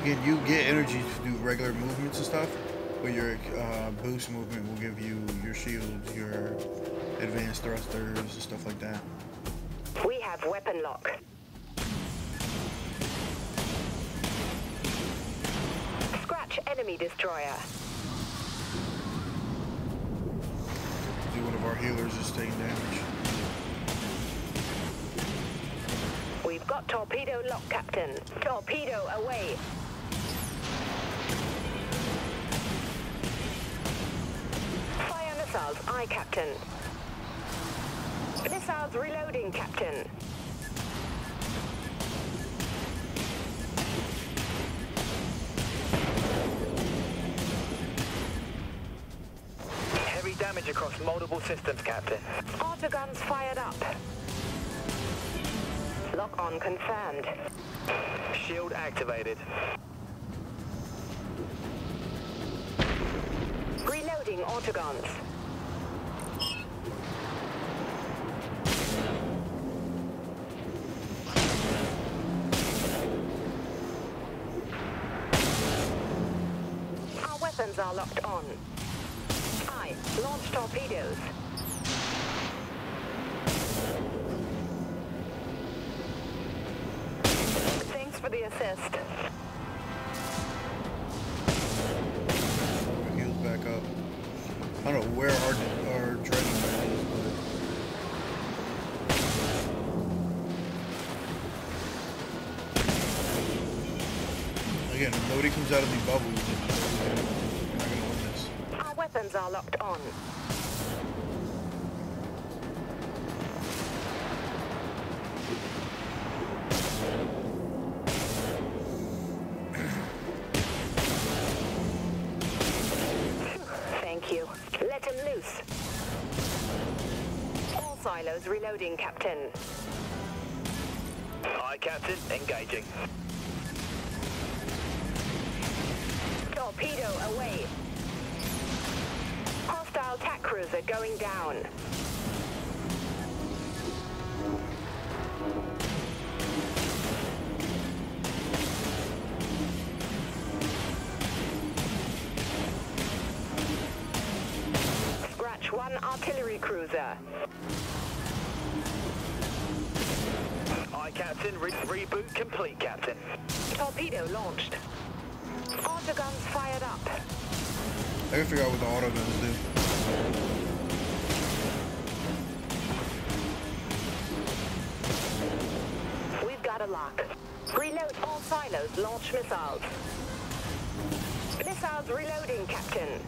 S1: Again, you get energy to do regular movements and stuff, but your boost movement will give you your shields, your advanced thrusters, and stuff like that.
S6: We have weapon lock. Scratch enemy destroyer.
S1: See, one of our healers is taking damage.
S6: We've got torpedo lock, Captain. Torpedo away. Fire missiles, aye, Captain. Missiles reloading, Captain.
S5: Heavy damage across multiple systems, Captain.
S6: Autoguns fired up. Lock on confirmed.
S5: Shield activated.
S6: Reloading autoguns. Our weapons are locked on. Aye, launch torpedoes. Thanks for the assist.
S1: Our heals back up. I don't know where our Dreadnought is, but again, if nobody comes out of the bubbles, we're not gonna win this.
S6: Our weapons are locked on. Thank you. Let him loose. All silos reloading, Captain.
S5: Aye, Captain. Engaging.
S6: Torpedo away. Hostile attack cruiser going down. Scratch one artillery cruiser.
S5: Aye, Captain. Reboot complete, Captain.
S6: Torpedo launched. Autoguns fired up.
S1: I gotta figure out what the autoguns do.
S6: We've got a lock. Reload all silos, launch missiles. Missiles reloading, Captain.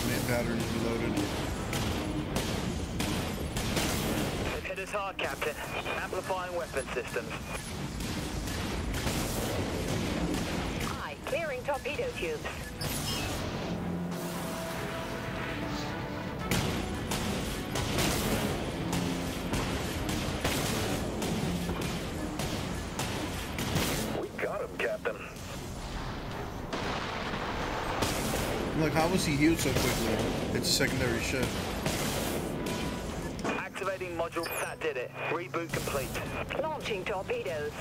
S1: Main batteries reloaded.
S5: Hit us hard, Captain. Amplifying weapon systems.
S6: Aye, clearing torpedo tubes.
S8: We got him, Captain.
S1: I'm like How was he healed so quickly? It's a secondary ship.
S5: Activating module. That did it. Reboot complete.
S6: Launching torpedoes.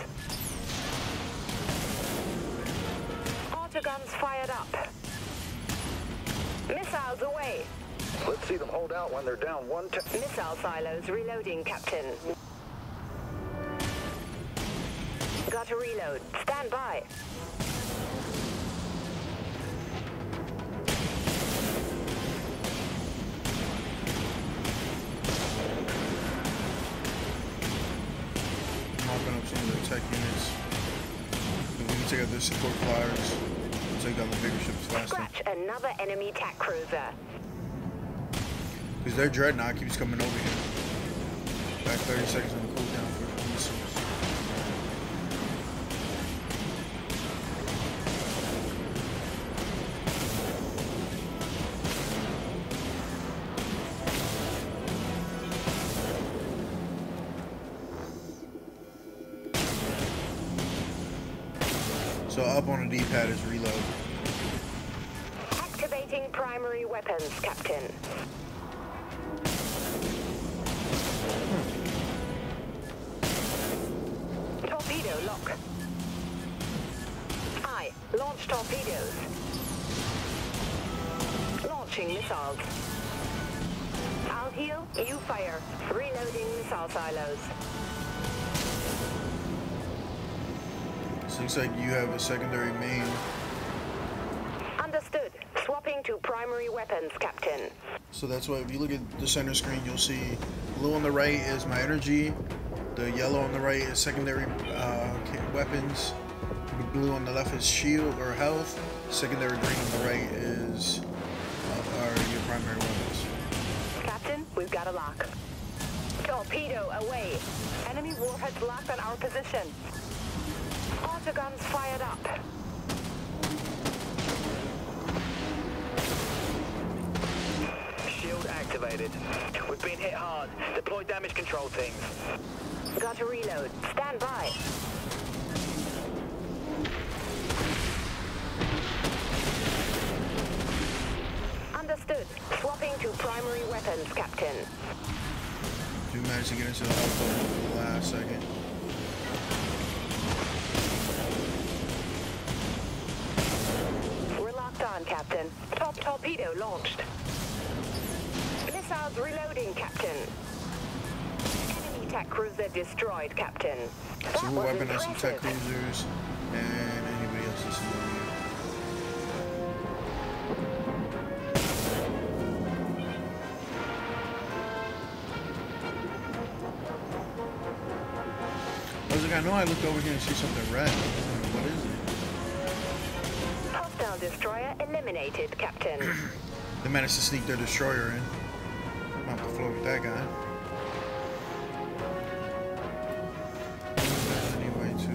S6: Autoguns fired up. Missiles away.
S8: Let's see them hold out when they're down one.
S6: Missile silos reloading, Captain. Got to reload. Stand by.
S1: Mopping up some of the tech units. And we can take out their support flyers. We'll take out the bigger ships faster.
S6: Scratch another enemy attack cruiser.
S1: Because their Dreadnought keeps coming over here. Back 30 seconds on the cooldown for missiles. So up on the D-pad is reload.
S6: Activating primary weapons, Captain. Torpedo lock. I launch torpedoes. Launching missiles. I'll heal, you fire. Reloading missile silos.
S1: So looks like you have a secondary main.
S6: Understood. Swapping to primary weapons, Captain.
S1: So that's why if you look at the center screen, you'll see blue on the right is my energy. The yellow on the right is secondary weapons. The blue on the left is shield or health. Secondary green on the right is are your primary weapons.
S6: Captain, we've got a lock. Torpedo away. Enemy warheads locked on our position. Autoguns fired up.
S5: Shield activated. We've been hit hard. Deploy damage control teams.
S6: Got to reload. Stand by. Understood. Swapping to primary weapons, Captain.
S1: You managed to get into the health bubble at the last second.
S6: We're locked on, Captain. Torpedo launched. Missiles reloading, Captain. Enemy attack cruiser destroyed, Captain.
S1: So we're weaponizing some tech cruisers and anybody else that's over here. I was like, I know I looked over here and see something red. What is it?
S6: Hostile destroyer eliminated, Captain.
S1: They managed to sneak their destroyer in. I'm off the floor with that guy. Anyway, to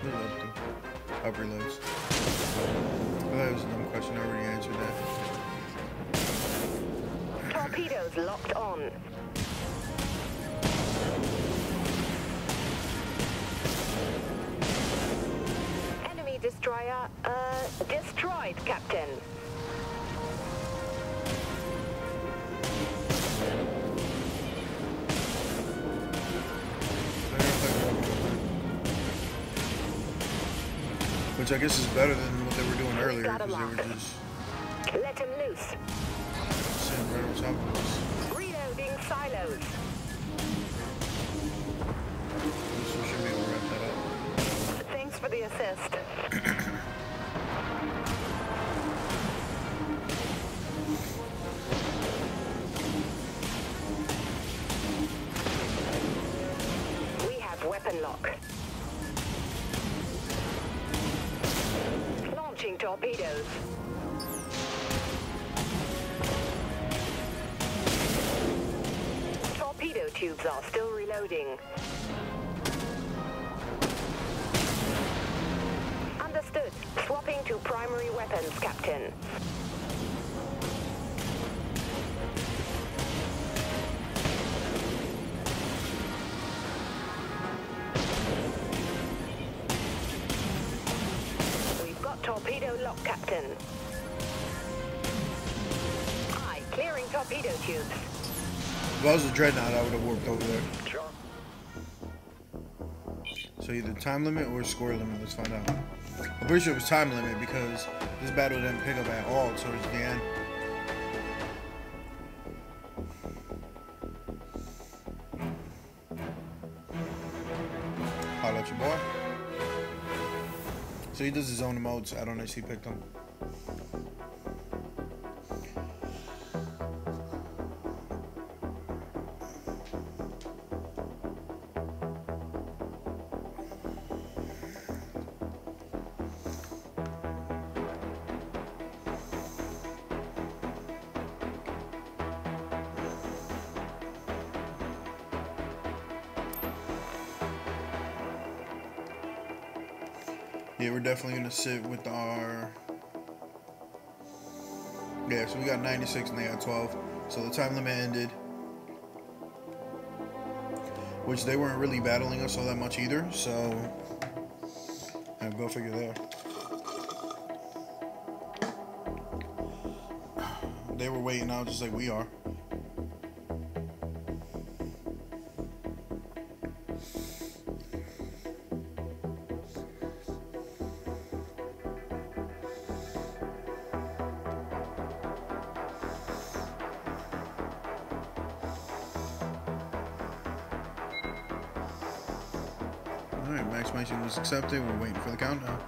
S1: reload the up reloads. Well, that was a dumb question. I already answered that.
S6: Torpedoes locked on. Enemy destroyer, destroyed, Captain.
S1: Which I guess is better than what they were doing earlier, because they were just
S6: Let him loose.
S1: sitting right on top of us.
S6: Reloading silos.
S1: So we should be able to wrap that up.
S6: Thanks for the assist. We have weapon lock. Launching torpedoes. Torpedo tubes are still reloading. Understood. Swapping to primary weapons, Captain. We Captain. Aye, clearing torpedo tubes.
S1: If I was a Dreadnought, I would have warped over there.
S8: Sure.
S1: So either time limit or score limit. Let's find out. I'm pretty sure it was time limit because this battle didn't pick up at all towards the end. Holla at your boy. So he does his own emotes. I don't actually pick them. Yeah, we're definitely gonna sit with our. Yeah, so we got 96 and they got 12. So the time limit ended. Which they weren't really battling us all that much either, so yeah, go figure there. They were waiting out just like we are. Alright, max mission was accepted. We're waiting for the countdown.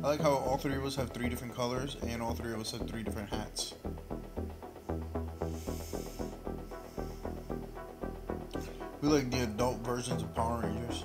S1: I like how all three of us have 3 different colors and all 3 of us have 3 different hats. We like the adult versions of Power Rangers.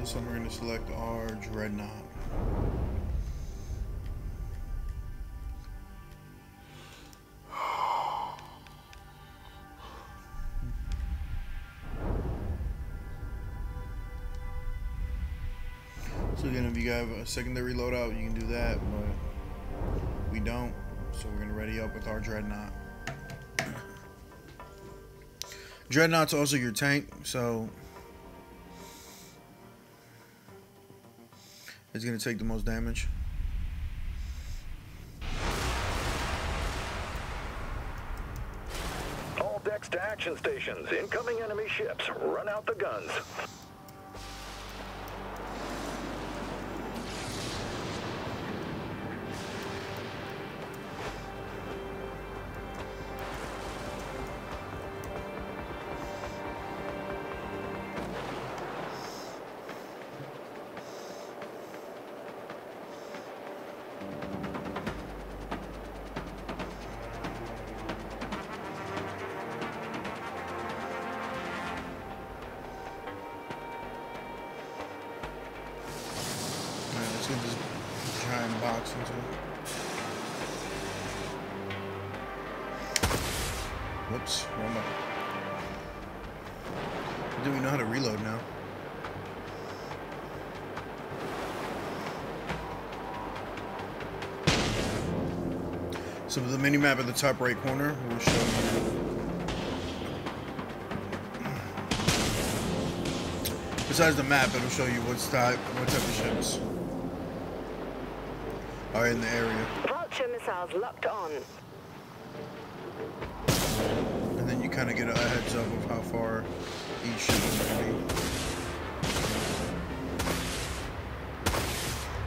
S1: So we're going to select our Dreadnought. So again, if you have a secondary loadout, you can do that, but we don't. So we're going to ready up with our Dreadnought. Dreadnought's also your tank, so it's going to take the most damage.
S8: All decks to action stations. Incoming enemy ships. Run out the guns.
S1: Let's get this giant box into it. Whoops, wrong button. Do we know how to reload now? So the mini map at the top right corner will show you. Besides the map, it'll show you what type of ships are in the area.
S6: Vulture missiles locked on.
S1: And then you kind of get a heads up of how far each ship is going to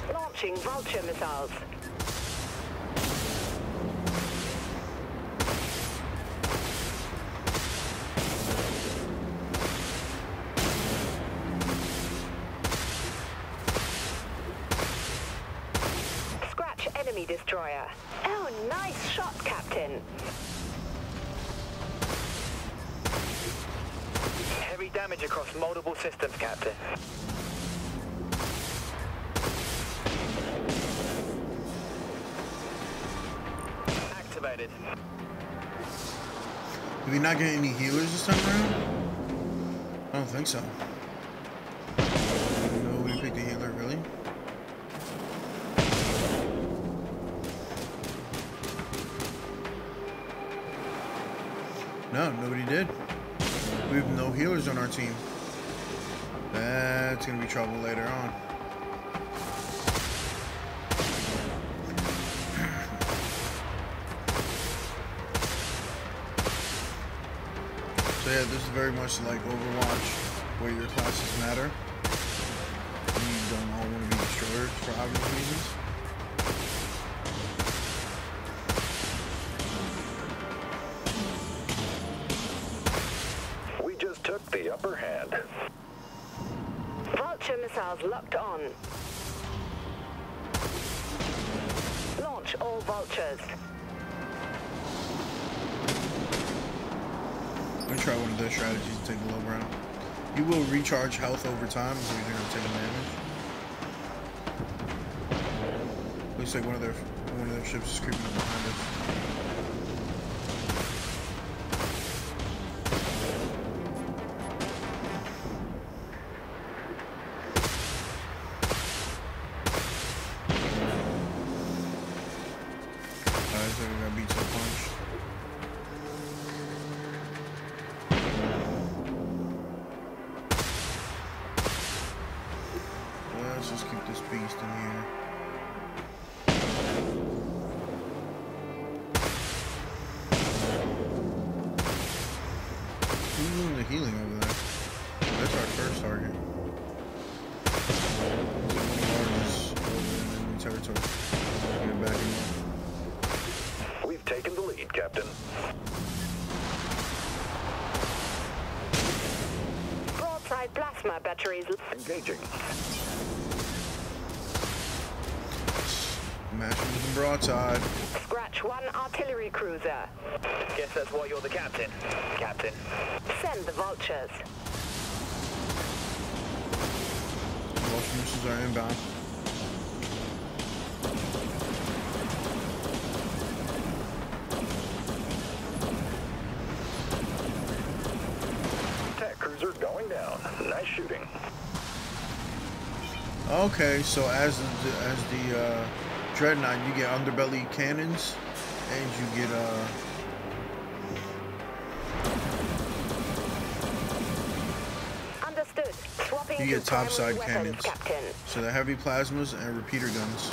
S1: be.
S6: Launching Vulture missiles. Enemy destroyer. Oh, nice shot, Captain.
S5: Heavy damage across multiple systems, Captain. Activated.
S1: Did we not get any healers this time around? I don't think so. Nobody picked a healer, really? No, nobody did. We have no healers on our team. That's gonna be trouble later on. So yeah, this is very much like Overwatch, where your classes matter. You don't all want to be destroyers for obvious reasons.
S8: Took the upper hand.
S6: Vulture missiles locked on. Launch all vultures.
S1: I'm gonna try one of their strategies to take the low ground. You will recharge health over time, so you're gonna take damage. Looks like one of their ships is creeping up behind us. Let's just keep this beast in here. Who's doing the healing over there? That's our first target. One of ours is over in enemy territory. Get back him up.
S8: We've taken the lead, Captain.
S6: Broadside plasma batteries.
S8: Engaging.
S1: Mash him with the broadside.
S6: Scratch one artillery cruiser.
S5: Guess that's why you're the captain, Captain.
S6: Send the vultures.
S1: Vulture missiles are inbound.
S8: Attack cruiser going down. Nice shooting.
S1: Okay, so as the Dreadnought, you get underbelly cannons, and you get
S6: Understood. Swapping
S1: you get
S6: to primary
S1: topside
S6: weapons,
S1: cannons.
S6: Captain.
S1: So they're heavy plasmas and repeater guns.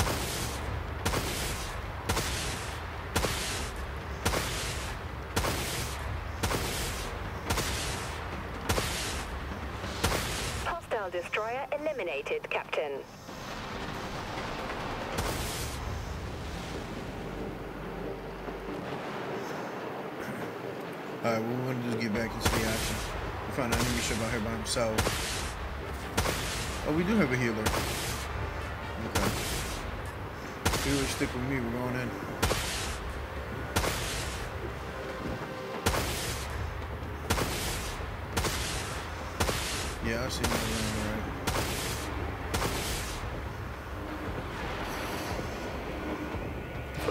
S6: Hostile destroyer eliminated, Captain.
S1: Alright, we want to just get back into the action. We found an enemy ship out here by himself. Oh, we do have a healer. Okay. Healer, stick with me. We're going in. Yeah, I see him over there, right?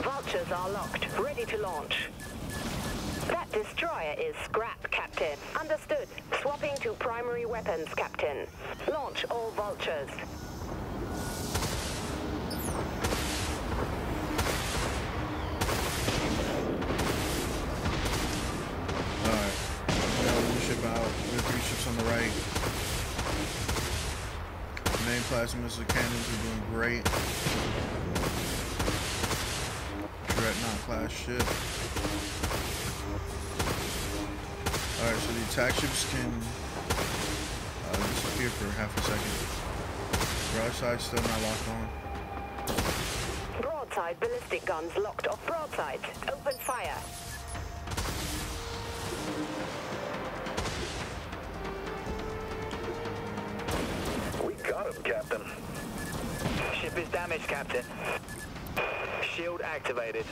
S6: Vultures are locked, ready to launch. That destroyer is scrap, Captain. Understood. Swapping to primary weapons, Captain. Launch all vultures.
S1: class missile cannons are doing great. Dreadnought class ship. Alright, so the attack ships can disappear for half a second. Broadside still not locked on.
S6: Broadside ballistic guns locked off. Broadside. Open fire.
S5: We got him, Captain. Ship is damaged, Captain. Shield activated.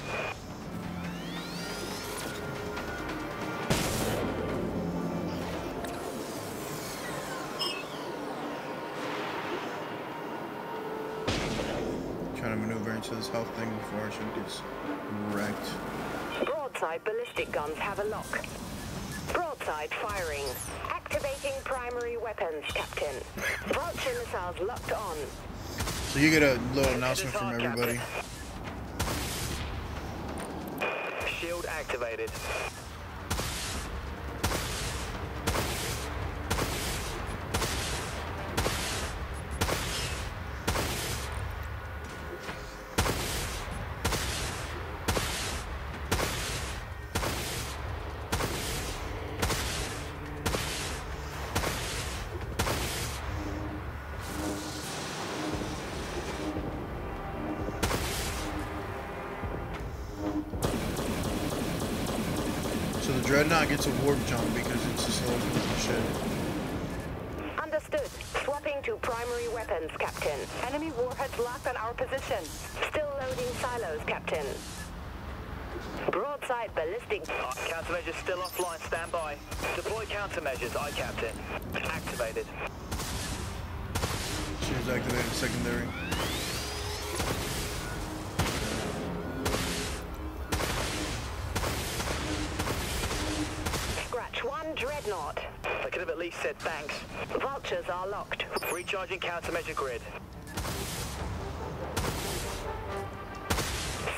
S1: Trying to maneuver into this health thing before our ship gets wrecked.
S6: Broadside ballistic guns have a lock. Broadside firing. Activating primary weapons, Captain. Vulture missiles locked on.
S1: So you get a little announcement from everybody.
S5: Shield activated.
S1: So the Dreadnought gets a warp jump because it's the slowest moving ship.
S6: Understood. Swapping to primary weapons, Captain. Enemy warheads locked on our position. Still loading silos, Captain. Broadside ballistic.
S5: Countermeasures still offline. Stand by. Deploy countermeasures. Aye, Captain. Activated.
S1: Shields activated secondary.
S6: Scratch one Dreadnought.
S5: I could have at least said thanks.
S6: Vultures are locked.
S5: Recharging countermeasure grid.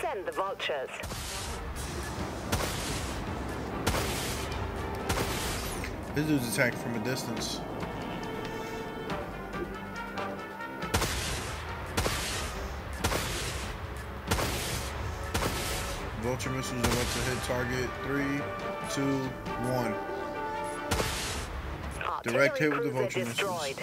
S6: Send the vultures.
S1: This dude's attacking from a distance. Vulture missiles are about to hit target. 3, 2, 1. Direct hit with the vulture missiles.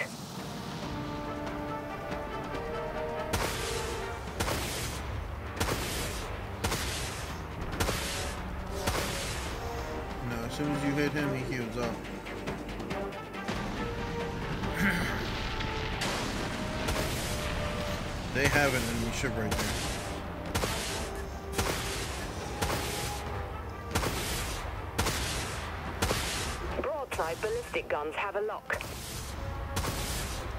S1: No, as soon as you hit him, he heals up. They have an enemy ship right there.
S6: Broadside ballistic guns have a lock.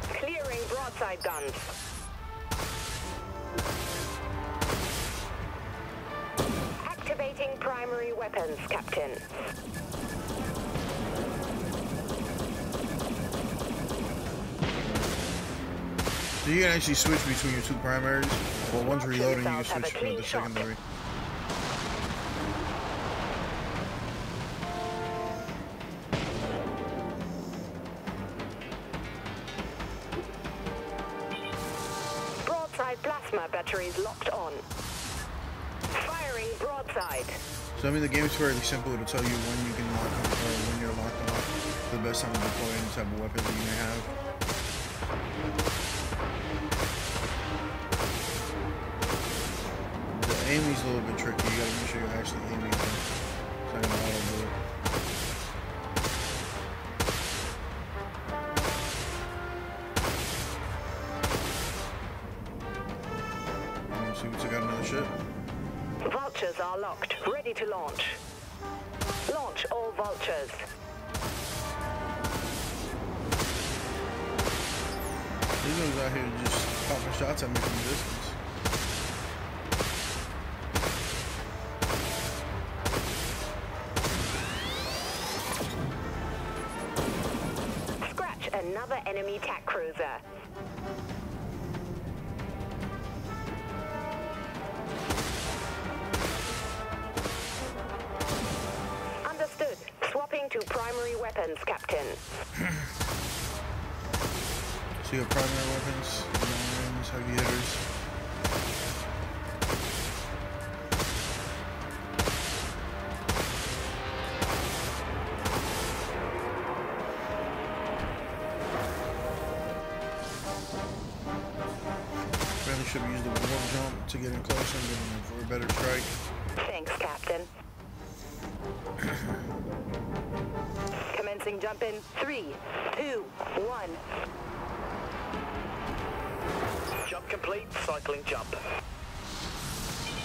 S6: Clearing broadside guns. Activating primary weapons, Captain.
S1: So you can actually switch between your two primaries. Well, one's reloading, you can switch to the secondary.
S6: Broadside plasma batteries locked on. Firing broadside.
S1: So I mean, the game is fairly simple. It'll tell you when you can lock on, or when you're locked on, the best time to deploy any type of weapons that you may have. The aiming's a little bit tricky. You gotta make sure you're actually aiming at them. So I can auto do it. See, we took out another ship.
S6: Vultures are locked, ready to launch. Launch all vultures.
S1: These guys out here just popping shots at me from a distance.
S6: Scratch another enemy attack cruiser. Swapping to primary weapons, Captain.
S1: So you have primary weapons, arms, heavy hitters. Really should use the warp jump to get in closer and for a better strike.
S6: Thanks, Captain. Commencing jump in 3, 2, 1.
S5: Jump complete, cycling jump.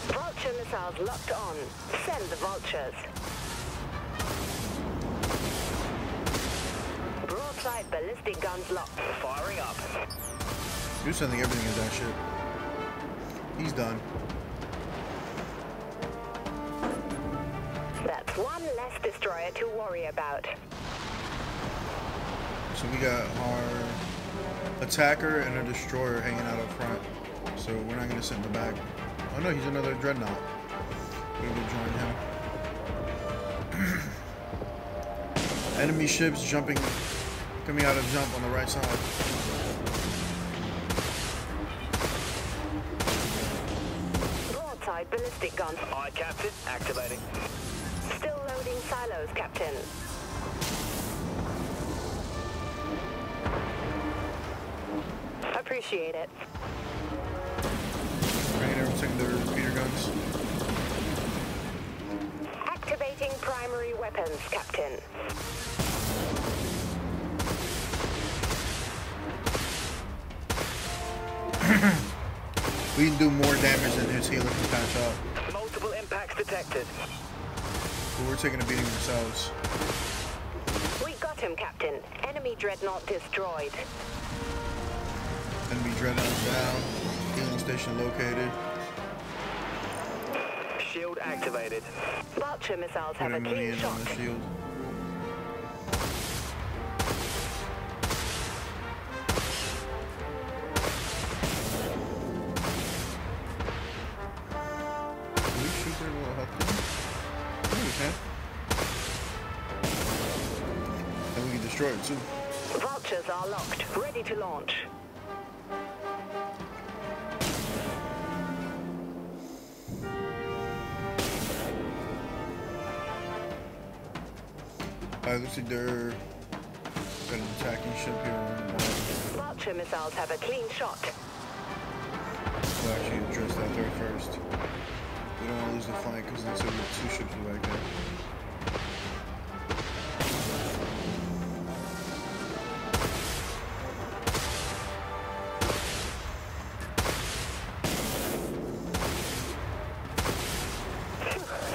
S6: Vulture missiles locked on. Send the vultures. Broadside ballistic guns locked.
S5: Firing up.
S1: You're sending everything in that shit. He's done.
S6: That's one less destroyer to worry about.
S1: So we got our attacker and a destroyer hanging out up front. So we're not gonna sit in the back. Oh no, he's another Dreadnought. We're gonna join him. Enemy ships jumping, coming out of jump on the right side.
S6: Broadside ballistic guns.
S5: Aye, Captain. Activating.
S6: Still loading silos, Captain. Appreciate it.
S1: Bringing everyone taking their repeater guns.
S6: Activating primary weapons, Captain.
S1: We can do more damage than his healer can patch up.
S5: Multiple impacts detected.
S1: But we're taking a beating ourselves.
S6: We got him, Captain. Enemy Dreadnought destroyed.
S1: Enemy Dreadnought down. Healing station located.
S5: Shield activated.
S6: Vulture missiles have a
S1: Putting money
S6: clean
S1: in
S6: shot.
S1: on the shield. Can we shoot their little health gun? Yeah, we can. And we can destroy it too.
S6: Vultures are locked, ready to launch.
S1: Alright, looks like they're got an attacking ship here on the bottom.
S6: Vulture missiles have a clean shot.
S1: We'll actually address that threat first. We don't want to lose the fight because looks like we have 2 ships back there.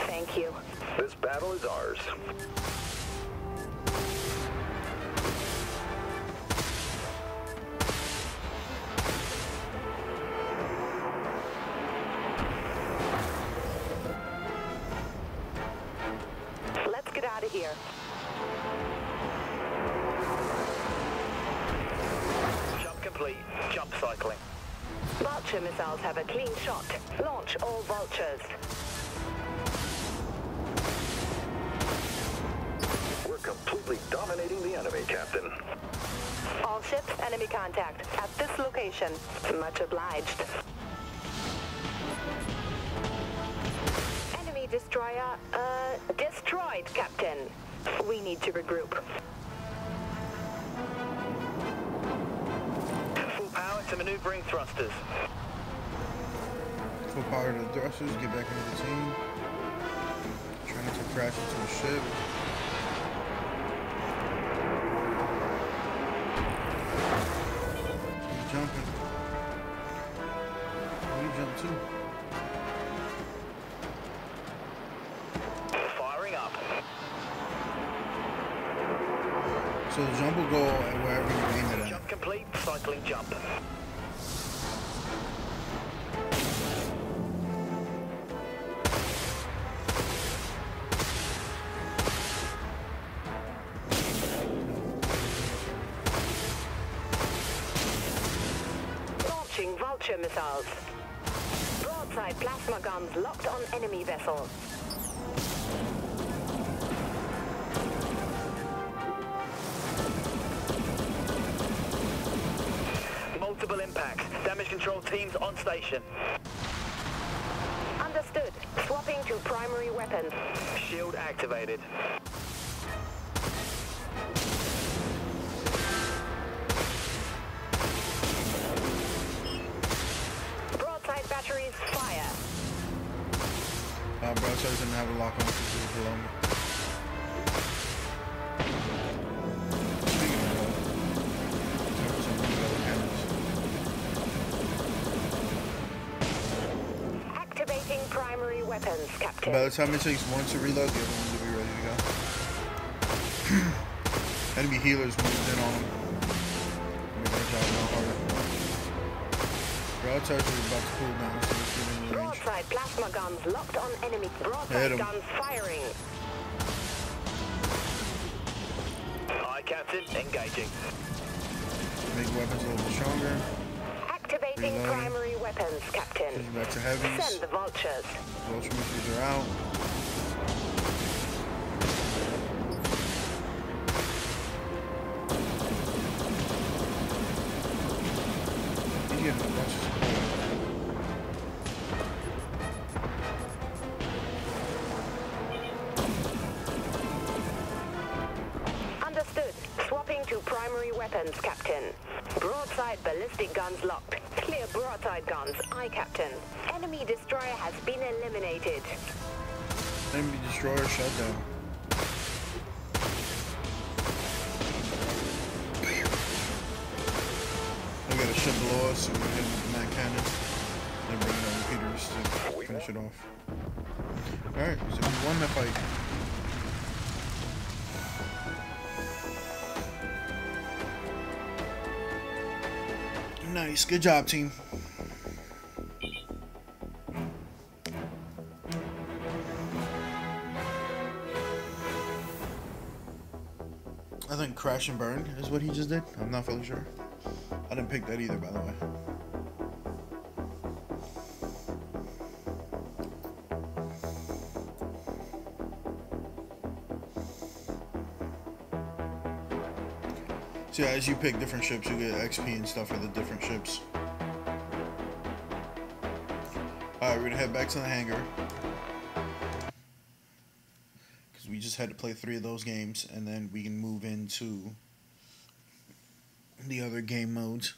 S6: Thank you.
S8: This battle is ours.
S6: Let's get out of here.
S5: Jump complete, jump cycling.
S6: Vulture missiles have a clean shot. Launch all vultures.
S8: We're completely dominating the enemy, Captain.
S6: All ships, enemy contact. At this location. Much obliged. Enemy destroyer, destroyed, Captain. We need to regroup.
S5: Full power to maneuvering thrusters.
S1: Full power to the thrusters, get back into the team. Try not to crash into a ship. He's jumping. Oh, you jumped too.
S5: Firing up.
S1: So the jump will go at wherever you aim it at.
S5: Jump complete, cycling jump.
S6: Launching vulture missiles. Broadside plasma guns locked on enemy vessels.
S5: teams on station.
S6: Understood. Swapping to primary weapons.
S5: Shield activated.
S6: Broadside batteries, fire.
S1: Broadside didn't have a lock on because it was below me.
S6: Activating primary weapons, Captain.
S1: By the time it takes one to reload, the other one will be ready to go. Enemy healers moved in on them. Make their job a lot harder. Broadside is about to cool down, so let's get in the range.
S6: Broadside plasma guns locked on enemy.
S1: Hit
S6: Broadside
S1: 'em.
S6: guns firing.
S5: Aye, Captain. Engaging.
S1: Make weapons a little bit stronger.
S6: Activating
S1: Reloading.
S6: primary weapons, Captain.
S1: Switch back to heavies.
S6: Send the vultures.
S1: Vulture missiles are out. He's getting a bunch of support.
S6: Understood. Swapping to primary weapons, Captain. Broadside ballistic guns locked. Clear broadside guns. Aye, Captain. Enemy destroyer has been eliminated.
S1: Enemy destroyer shut down. We got a ship below us, so we're hitting with the mag cannon. Then bring in repeaters to finish it off. Alright, so we won the fight. Nice, good job, team. I think crash and burn is what he just did. I'm not fully sure. I didn't pick that either, by the way. So yeah, as you pick different ships, you get XP and stuff for the different ships. Alright, we're gonna head back to the hangar. Because we just had to play 3 of those games, and then we can move into the other game modes.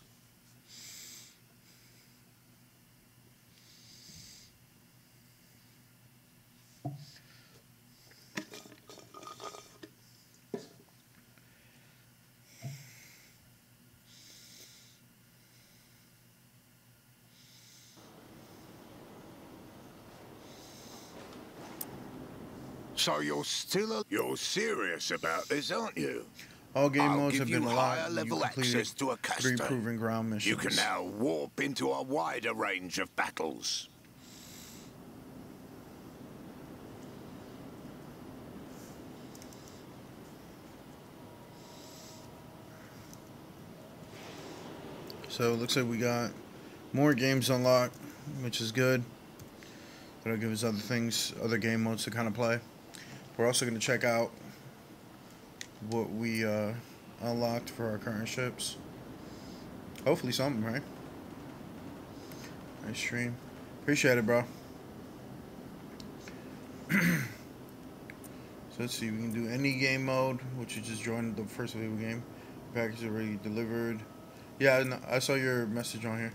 S7: So you're serious about this, aren't you?
S1: All game
S7: I'll
S1: modes
S7: give
S1: have been
S7: you
S1: unlocked.
S7: higher
S1: You
S7: level
S1: completed
S7: access to a
S1: 3
S7: custom.
S1: proving ground missions.
S7: You can now warp into a wider range of battles.
S1: So it looks like we got more games unlocked, which is good. That'll give us other things, other game modes to kind of play. We're also going to check out what we unlocked for our current ships. Hopefully something, right? Nice stream. Appreciate it, bro. So let's see, we can do any game mode, which you just joined the first video game. Package already delivered. Yeah, I saw your message on here.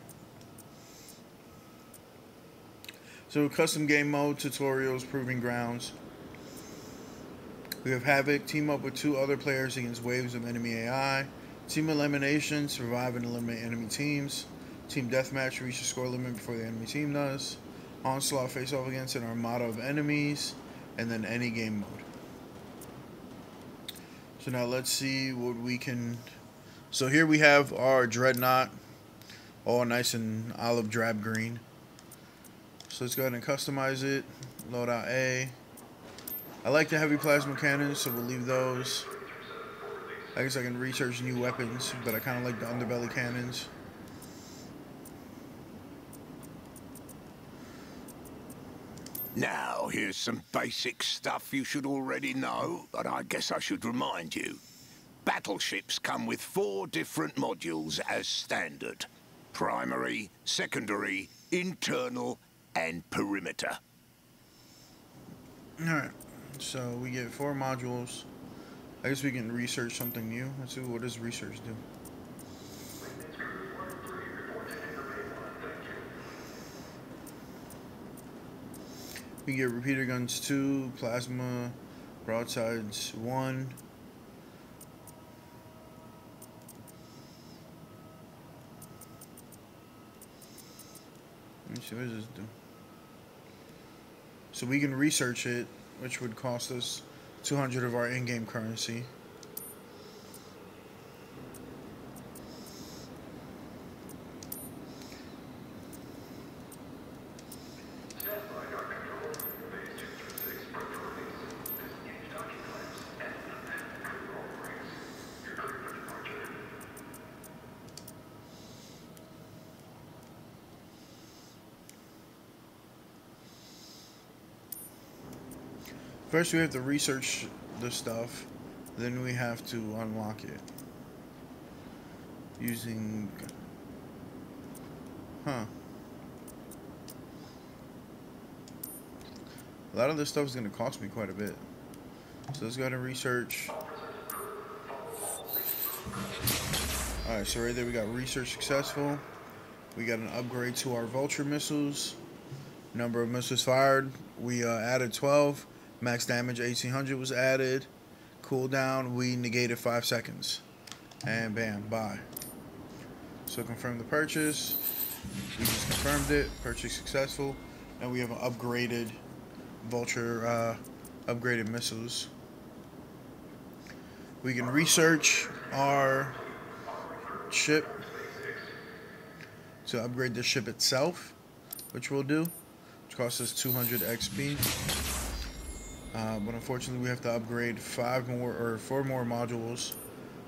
S1: So custom game mode, tutorials, proving grounds. We have Havoc, team up with 2 other players against waves of enemy AI. Team elimination, survive and eliminate enemy teams. Team deathmatch, reach the score limit before the enemy team does. Onslaught, face off against an armada of enemies. And then any game mode. So now let's see what we can... So here we have our Dreadnought, all nice and olive drab green. So let's go ahead and customize it. Load out A. I like the heavy plasma cannons, so we'll leave those. I guess I can research new weapons, but I kind of like the underbelly cannons.
S7: Now, here's some basic stuff you should already know, but I guess I should remind you. Battleships come with 4 different modules as standard. primary, secondary, internal, and perimeter.
S1: Alright, so we get 4 modules. I guess we can research something new. Let's see, what does research do? We get repeater guns 2, plasma broadsides 1. Let me see, what does this do? So we can research it, which would cost us 200 of our in-game currency. First we have to research the stuff, then we have to unlock it. Using... A lot of this stuff is going to cost me quite a bit. So let's go ahead and research. Alright, so right there we got research successful. We got an upgrade to our vulture missiles. Number of missiles fired, we added 12. Max damage 1800 was added. Cooldown, we negated 5 seconds. And bam, bye. So confirm the purchase. We just confirmed it. Purchase successful. And we have an upgraded vulture, upgraded missiles. We can research our ship to upgrade the ship itself, which we'll do, which costs us 200 XP. But unfortunately, we have to upgrade 4 more modules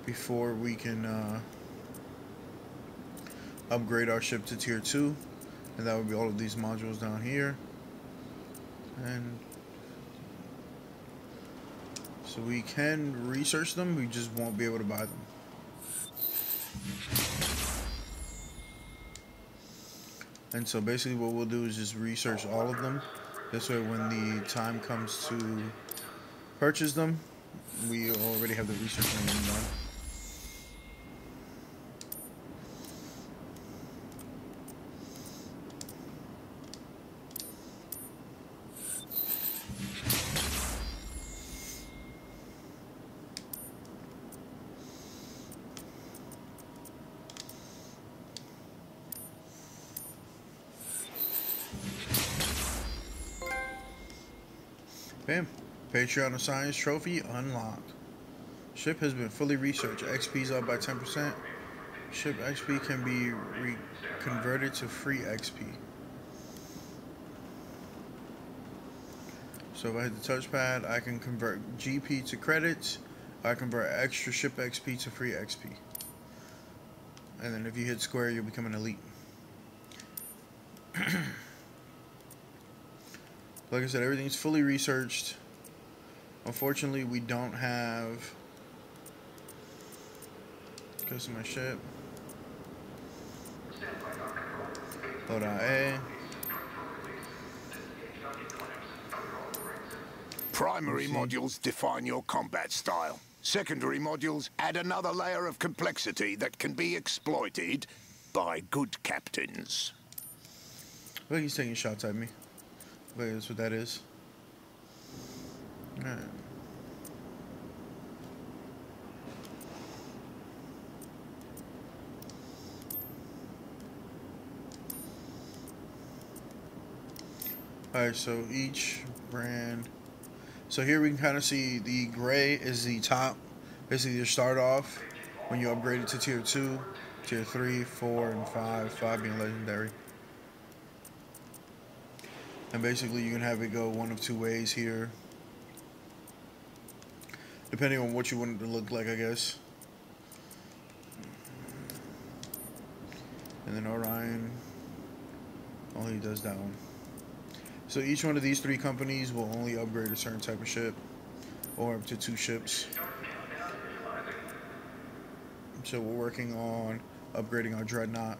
S1: before we can upgrade our ship to tier 2, and that would be all of these modules down here. And so we can research them, we just won't be able to buy them. And so basically what we'll do is just research all of them. This way when the time comes to purchase them, we already have the research and everything done. Bam. Patreon of Science Trophy unlocked. Ship has been fully researched. XP's up by 10%. Ship XP can be converted to free XP. So if I hit the touchpad, I can convert GP to credits. I convert extra ship XP to free XP. And then if you hit square, you'll become an elite. Like I said, everything's fully researched. Unfortunately, we don't have customer ship. Load out A.
S7: Primary modules define your combat style. Secondary modules add another layer of complexity that can be exploited by good captains.
S1: I think he's taking shots at me. Wait, that's what that is. Alright. Alright, so each brand. So here we can kind of see the gray is the top. Basically, you start off when you upgrade it to tier 2, tier 3, 4, and 5. 5 being legendary. And basically you can have it go one of two ways here, depending on what you want it to look like, I guess. And then Orion only does that one. So each one of these 3 companies will only upgrade a certain type of ship, or up to 2 ships. So we're working on upgrading our Dreadnought.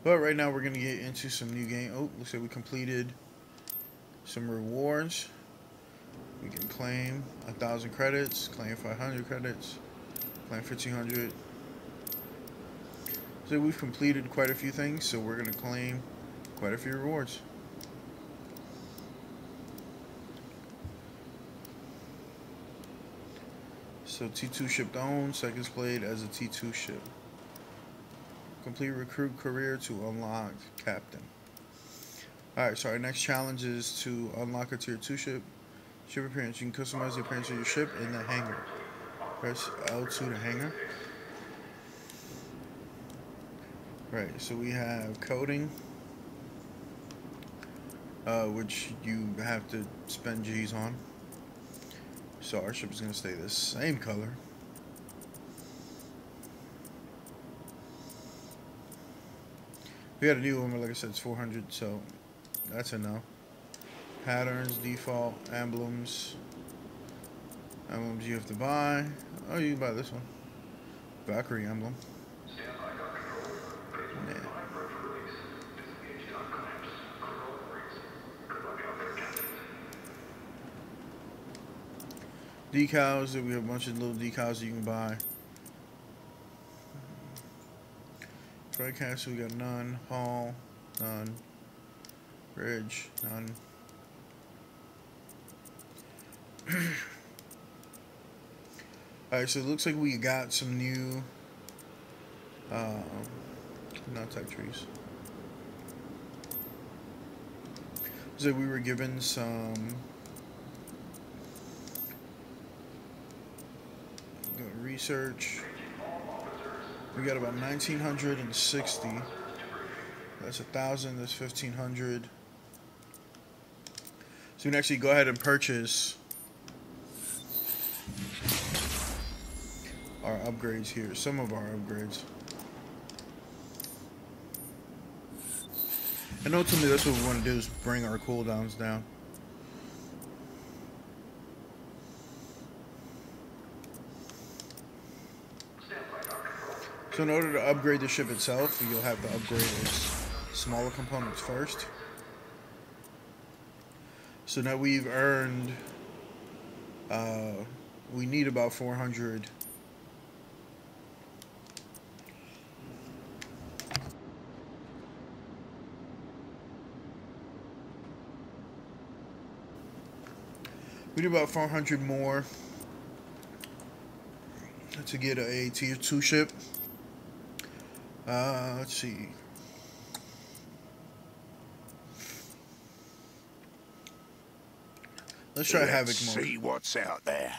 S1: But right now we're gonna get into some new game. Oh, looks like we completed some rewards. We can claim 1,000 credits, claim 500 credits, claim 1,500. So we've completed quite a few things, so we're gonna claim quite a few rewards. So T2 ship owned, seconds played as a T2 ship. Complete recruit career to unlock captain. Alright, so our next challenge is to unlock a tier 2 ship. Ship appearance. You can customize the appearance of your ship in the hangar. Press L2 to hangar. Right, so we have coding, which you have to spend G's on. So our ship is going to stay the same color. We got a new one, but like I said, it's 400, so that's a no. Patterns, default, emblems. Emblems you have to buy. Oh, you can buy this one. Valkyrie emblem. Yeah. Decals, we have a bunch of little decals you can buy. Broadcast, we got none. Hall, none. Bridge, none. Alright, so it looks like we got some new not tech trees. So we were given some research. We got about 1,960. That's 1,000. That's 1,500. So we can actually go ahead and purchase our upgrades here. Some of our upgrades. And ultimately, that's what we want to do, is bring our cooldowns down. So in order to upgrade the ship itself, you'll have to upgrade its smaller components first. So now we've earned, we need about 400. We need about 400 more to get a tier 2 ship. Let's see. Let's try Havoc mode.
S7: See what's out there.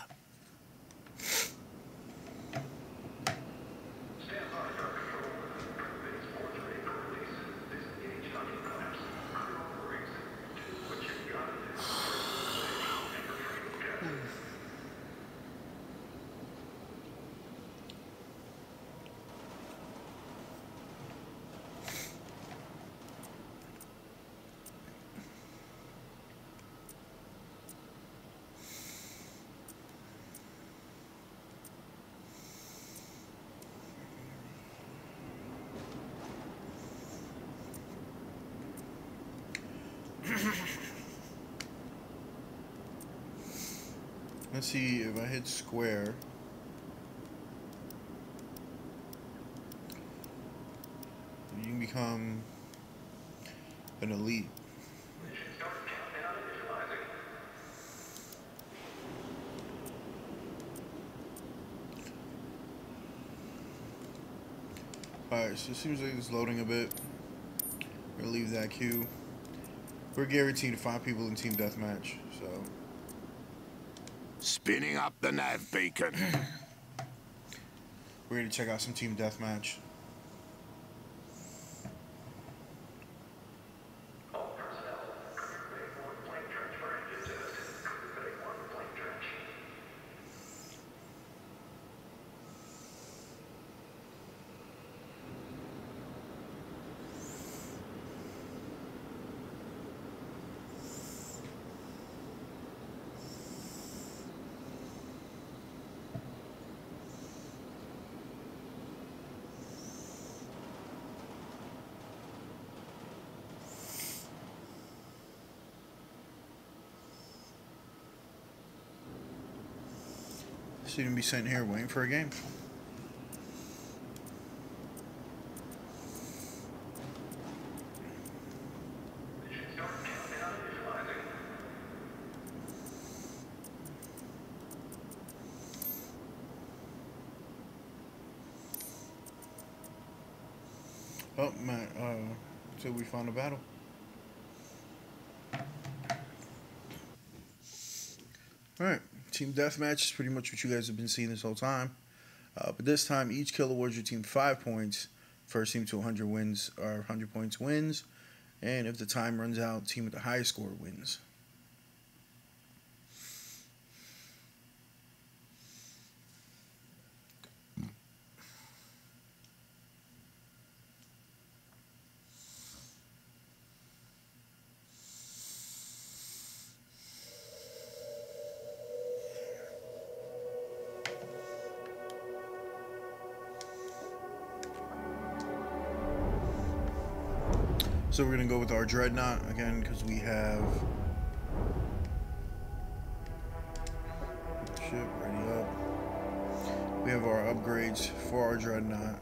S1: Let's see if I hit square. You can become an elite. Alright, so it seems like it's loading a bit. We'll leave that queue. We're guaranteed to 5 people in Team Deathmatch, so.
S7: Spinning up the nav beacon.
S1: We're going to check out some Team Deathmatch. Shouldn't be sitting here waiting for a game. Oh man, until we found a battle. Alright, team deathmatch is pretty much what you guys have been seeing this whole time. But this time, each kill awards your team 5 points. First team to 100 wins or 100 points wins. And if the time runs out, team with the highest score wins. So we're going to go with our Dreadnought again because we have ship ready up. We have our upgrades for our Dreadnought.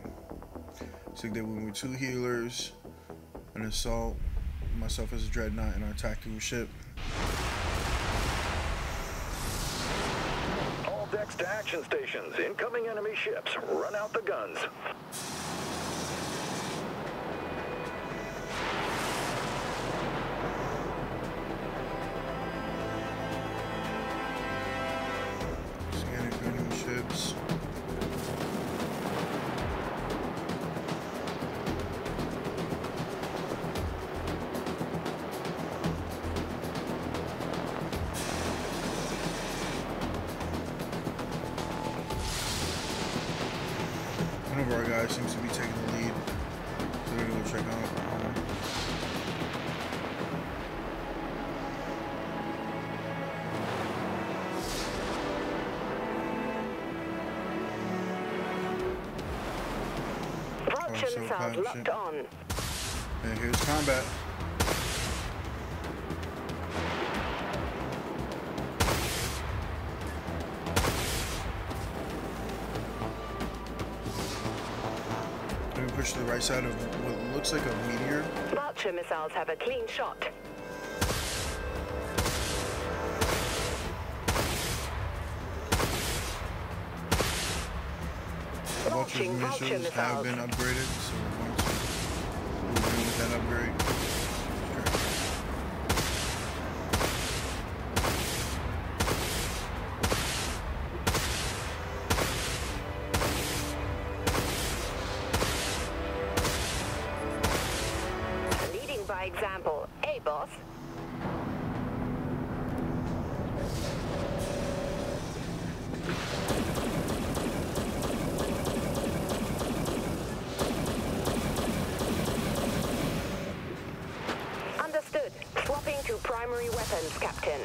S1: So they went with 2 healers, an assault, myself as a Dreadnought, and our tactical ship.
S8: All decks to action stations. Incoming enemy ships. Run out the guns.
S1: Ships. One of our guys seems to be taking the lead, so we're gonna go check out.
S6: Missiles locked on.
S1: And here's combat. Let me push to the right side of what looks like a meteor.
S6: Vulture missiles have a clean shot.
S1: Vulture's missiles have been upgraded, so we're going to move in with that upgrade.
S6: Leading by example, eh, boss? Swapping to primary weapons, Captain.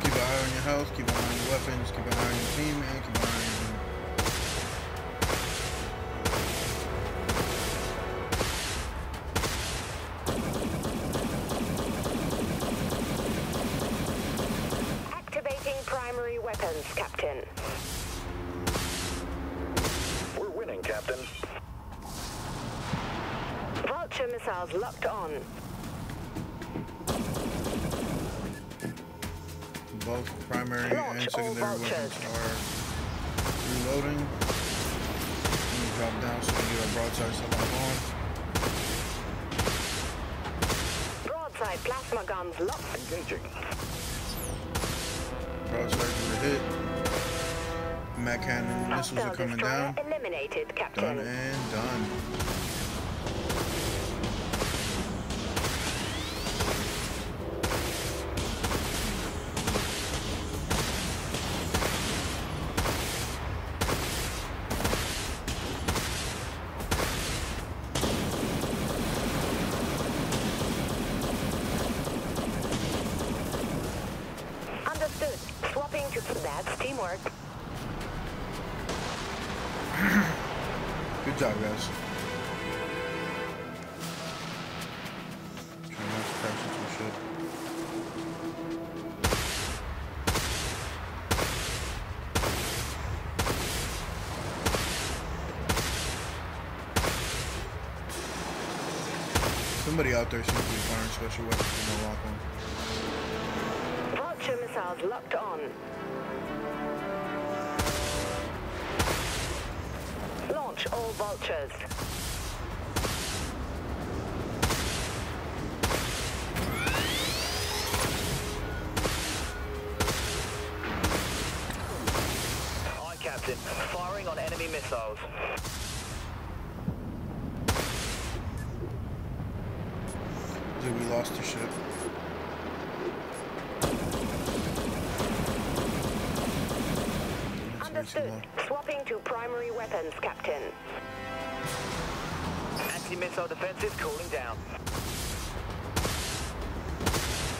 S1: Keep an eye on your health, keep an eye on your weapons, keep an eye on your team, and keep an eye on your...
S6: Activating primary weapons, Captain.
S8: We're winning, Captain.
S6: Vulture missiles locked on.
S1: Both primary
S6: Launch
S1: and secondary
S6: all
S1: weapons
S6: vultures.
S1: are reloading. Let me drop down so we can get our broadside stuff on.
S6: Broadside plasma guns locked.
S8: Engaging.
S1: Broadsides were hit. Mac cannon missiles are coming down.
S6: Eliminated, Captain.
S1: Done and done.
S6: Understood. Swapping to... That's teamwork.
S1: Good job, guys. Trying not to crash into shit. somebody out there seems to be firing special weapons with no lock on.
S6: Vulture missiles locked on. Launch all vultures.
S5: Aye, Captain. Firing on enemy missiles.
S1: Dude, we lost the ship.
S6: Understood. Swapping to primary weapons, Captain.
S5: Anti-missile defenses cooling down.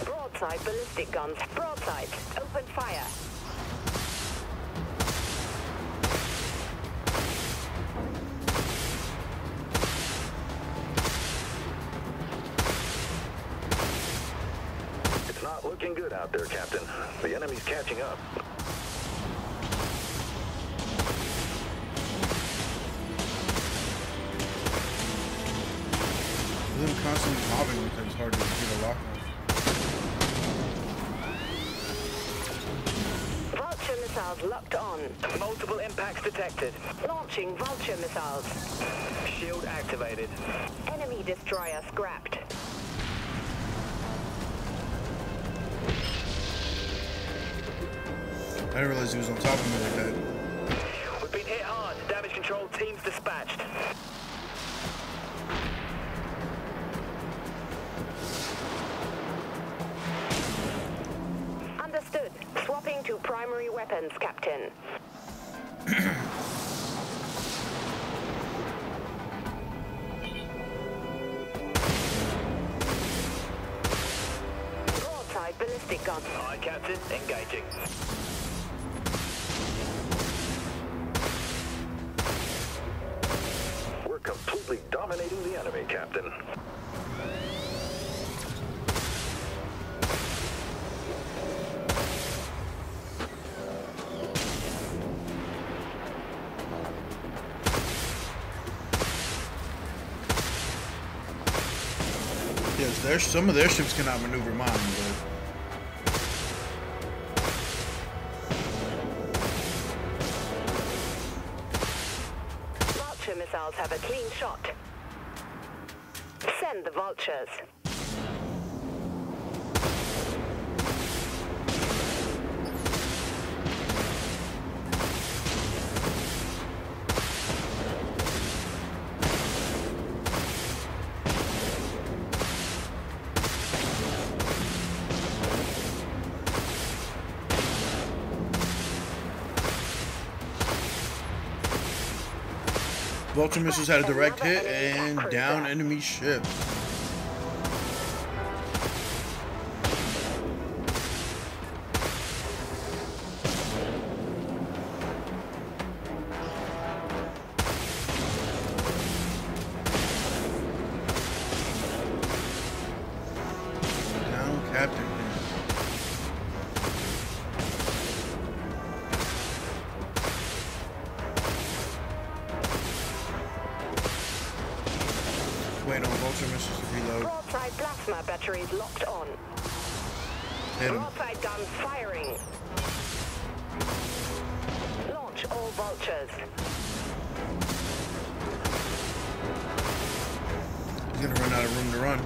S6: Broadside ballistic guns. Broadside. Open fire.
S8: It's not looking good out there, Captain. The enemy's catching up.
S1: Them constantly mobbing because it's hard to get a lock on.
S6: Vulture missiles locked on.
S5: Multiple impacts detected.
S6: Launching vulture missiles.
S5: Shield activated.
S6: Enemy destroyer scrapped.
S1: I didn't realize he was on top of me like that.
S5: We've been hit hard. Damage control teams dispatched.
S6: Understood. Swapping to primary weapons, Captain. Broadside ballistic gun.
S5: Aye, Captain. Engaging.
S8: We're completely dominating the enemy, Captain.
S1: Yes, some of their ships cannot maneuver mine, but
S6: Vulture missiles have a clean shot. Send the vultures.
S1: Vulture missiles had a direct hit and down enemy ship. Down Captain. Wait on vulture missiles to reload.
S6: Broadside plasma batteries locked on.
S1: Hit him.
S6: Broadside guns firing. Launch all vultures.
S1: He's gonna run out of room to run.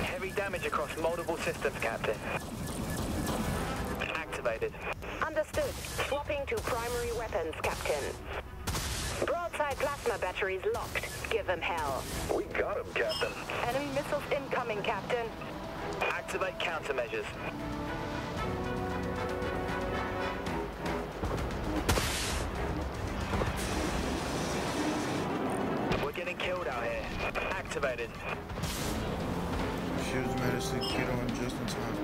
S5: Heavy damage across multiple systems, Captain. Activated.
S6: Understood. Swapping to primary weapons, Captain. Broadside plasma batteries locked. Give them hell.
S8: We got him, Captain.
S6: Enemy missiles incoming, Captain.
S5: Activate countermeasures. We're getting killed out here. Activated.
S1: Shields managed to get on just in time.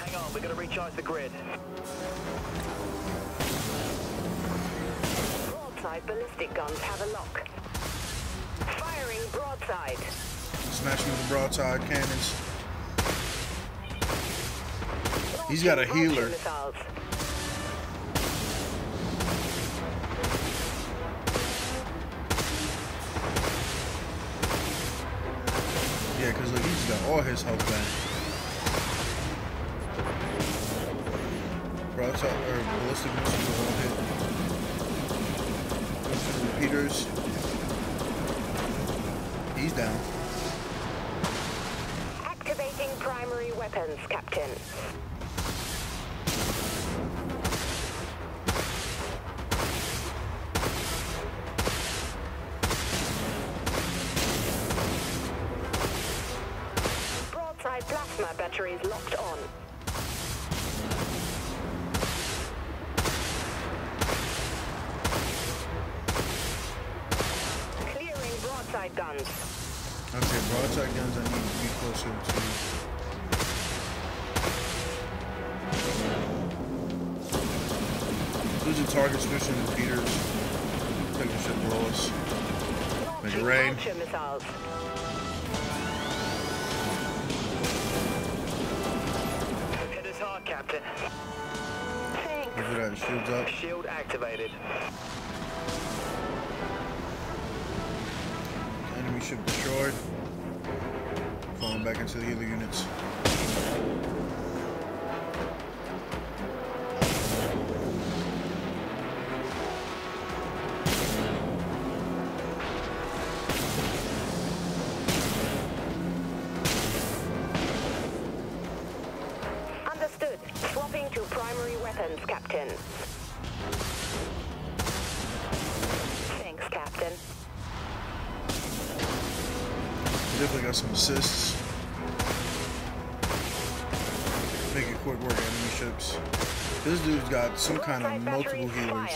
S5: Hang on, we're gonna recharge the grid.
S6: Broadside ballistic guns have a lock. Firing broadside.
S1: Smash him with the broadside cannons. He's got a
S6: Launching
S1: healer.
S6: missiles.
S1: Yeah, because look, he's got all his health back. Broadside or ballistic missiles will all hit. Goes to the repeaters. He's down.
S6: Activating primary weapons, Captain. Broadside plasma batteries locked on. Clearing broadside guns.
S1: Okay, broadside guns I need to be closer to. Losing target, switching repeaters. Taking shit below us. Make it
S6: Launching
S1: rain.
S6: vulture missiles.
S5: Hit us hard, Captain.
S6: Thanks.
S1: Look at that, shields up.
S5: Shield activated.
S1: Enemy ship destroyed. Falling back into the healer units.
S6: Understood. Swapping to primary weapons, Captain. Thanks, Captain.
S1: Definitely got some assists. Make it quick work enemy ships. This dude's got some kind of multiple healers.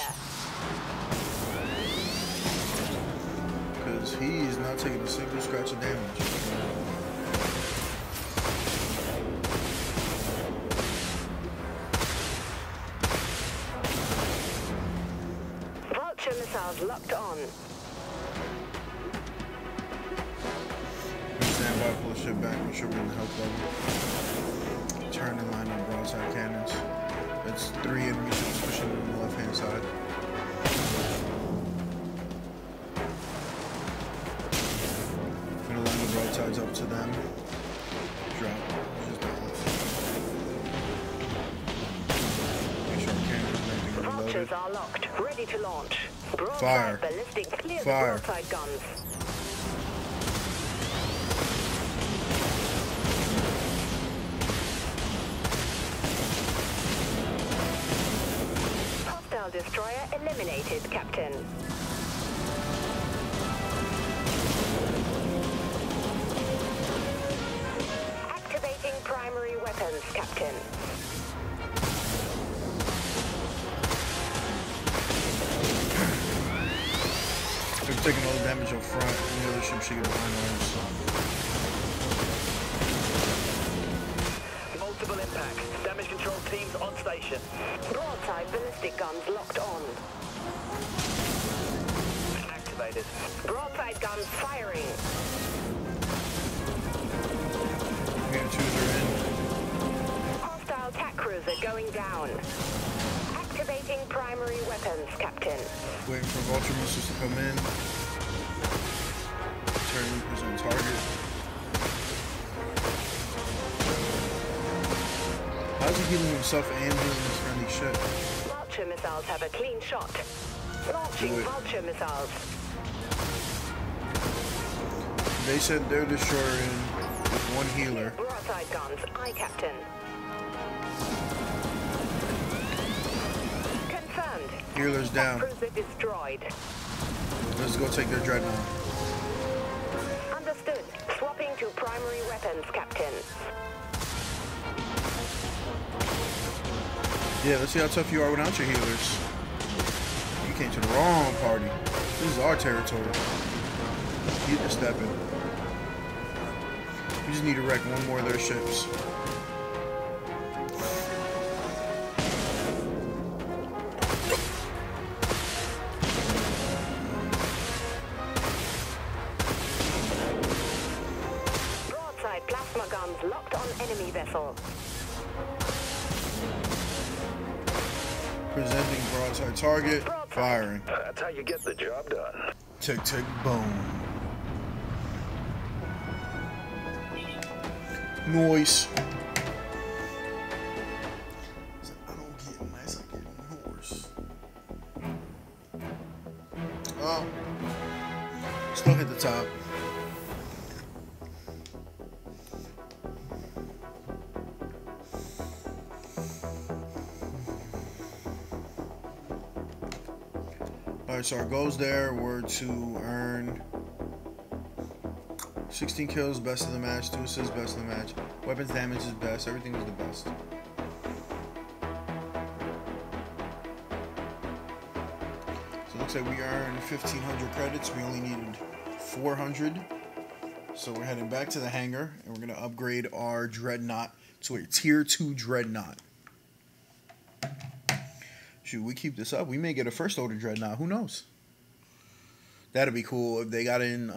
S1: Because he is not taking a single scratch of damage.
S6: Vulture missiles locked on.
S1: Stand by, pull the ship back, make sure we're in the health level. Turn and line up broadside cannons. That's 3 enemy ships pushing on the left hand side. Gonna line the broadsides up to them. Drop. Just down. Make sure our cannons and everything are
S6: Vultures
S1: reloaded.
S6: are locked, ready to launch. Broadside
S1: Fire.
S6: ballistic clear
S1: Fire.
S6: the broadside guns. Hostile destroyer eliminated, Captain. Activating primary weapons, Captain.
S1: They're taking all the damage up front, and the other ship should get behind ours.
S5: Multiple impacts. Damage control teams on station.
S6: Broadside ballistic guns locked on.
S5: Activated.
S6: Broadside guns firing.
S1: Meter 2s are in.
S6: Hostile attack cruiser going down. Activating primary weapons, Captain.
S1: Waiting for vulture missiles to come in. Turn is on target. How's he healing himself and healing his friendly ship?
S6: Vulture missiles have a clean shot. Launching
S1: Do it.
S6: vulture missiles.
S1: They sent their destroyer in with 1 healer.
S6: Broadside guns, aye, Captain. Confirmed.
S1: Healer's down.
S6: Cruiser destroyed.
S1: Let's go take their Dreadnought.
S6: Understood. Swapping to primary weapons, Captain.
S1: Yeah, let's see how tough you are without your healers. You came to the wrong party. This is our territory. Get to stepping. We just need to wreck one more of their ships.
S6: Broadside plasma guns locked on enemy vessel.
S1: Presenting broadside target. Firing.
S8: That's how you get the job done.
S1: Tick, tick, boom. Noise. I don't get unless I get noise. Oh. Still hit the top. Alright, so our goals there were to earn 16 kills, best of the match, 2 assists, best of the match. Weapons damage is best, everything was the best. So it looks like we earned 1,500 credits, we only needed 400. So we're heading back to the hangar, and we're going to upgrade our Dreadnought to a Tier 2 Dreadnought. Should we keep this up? We may get a first order Dreadnought. Who knows? That'd be cool if they got in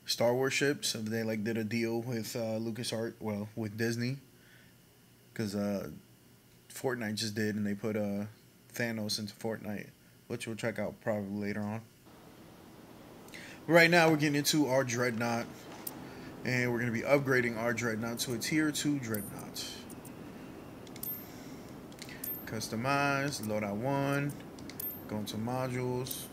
S1: Star Wars ships. If they like did a deal with LucasArts, well, with Disney, because Fortnite just did, and they put Thanos into Fortnite, which we'll check out probably later on. But right now, we're getting into our Dreadnought, and we're going to be upgrading our Dreadnought to a Tier 2 Dreadnought. Customize, loadout 1, go into modules.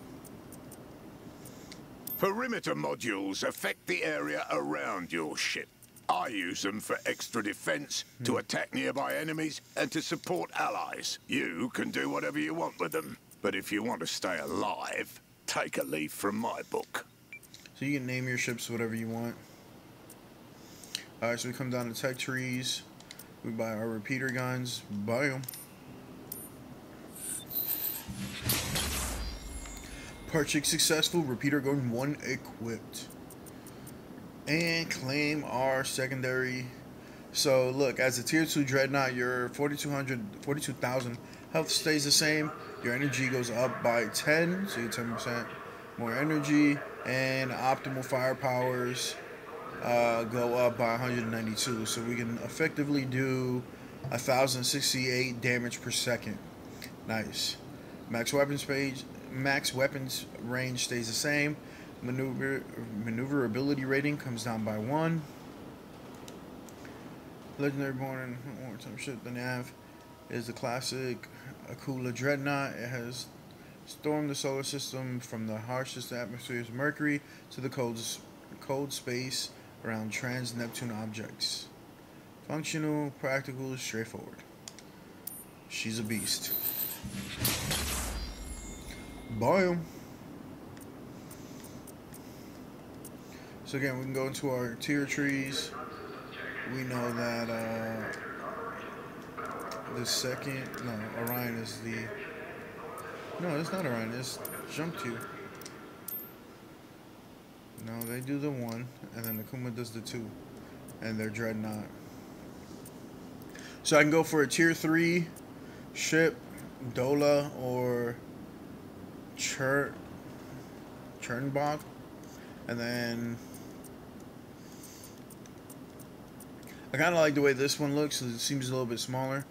S7: Perimeter modules affect the area around your ship. I use them for extra defense, to attack nearby enemies, and to support allies. You can do whatever you want with them. But if you want to stay alive, take a leaf from my book.
S1: So you can name your ships whatever you want. Alright, so we come down to tech trees. We buy our repeater guns. Buy them. Purchase successful. Repeater gun 1 equipped. And claim our secondary. So look, as a Tier 2 Dreadnought, your 42,000 health stays the same. Your energy goes up by 10, so you get 10% more energy. And optimal firepowers go up by 192. So we can effectively do 1,068 damage per second. Nice. Max weapons range stays the same. Maneuverability rating comes down by 1. Legendary born more time ship. The nav is the classic Akula Dreadnought. It has stormed the solar system from the harshest atmospheres of Mercury to the cold space around trans-Neptune objects. Functional, practical, straightforward. She's a beast. Buy 'em. So again, we can go into our tier trees. We know that the second, no, Orion is the, no, it's not Orion, it's Jump Q. No, they do the 1, and then Akuma does the 2, and they're Dreadnought. So I can go for a tier 3 ship, Dola or Chernbach, and then I kind of like the way this one looks. It seems a little bit smaller,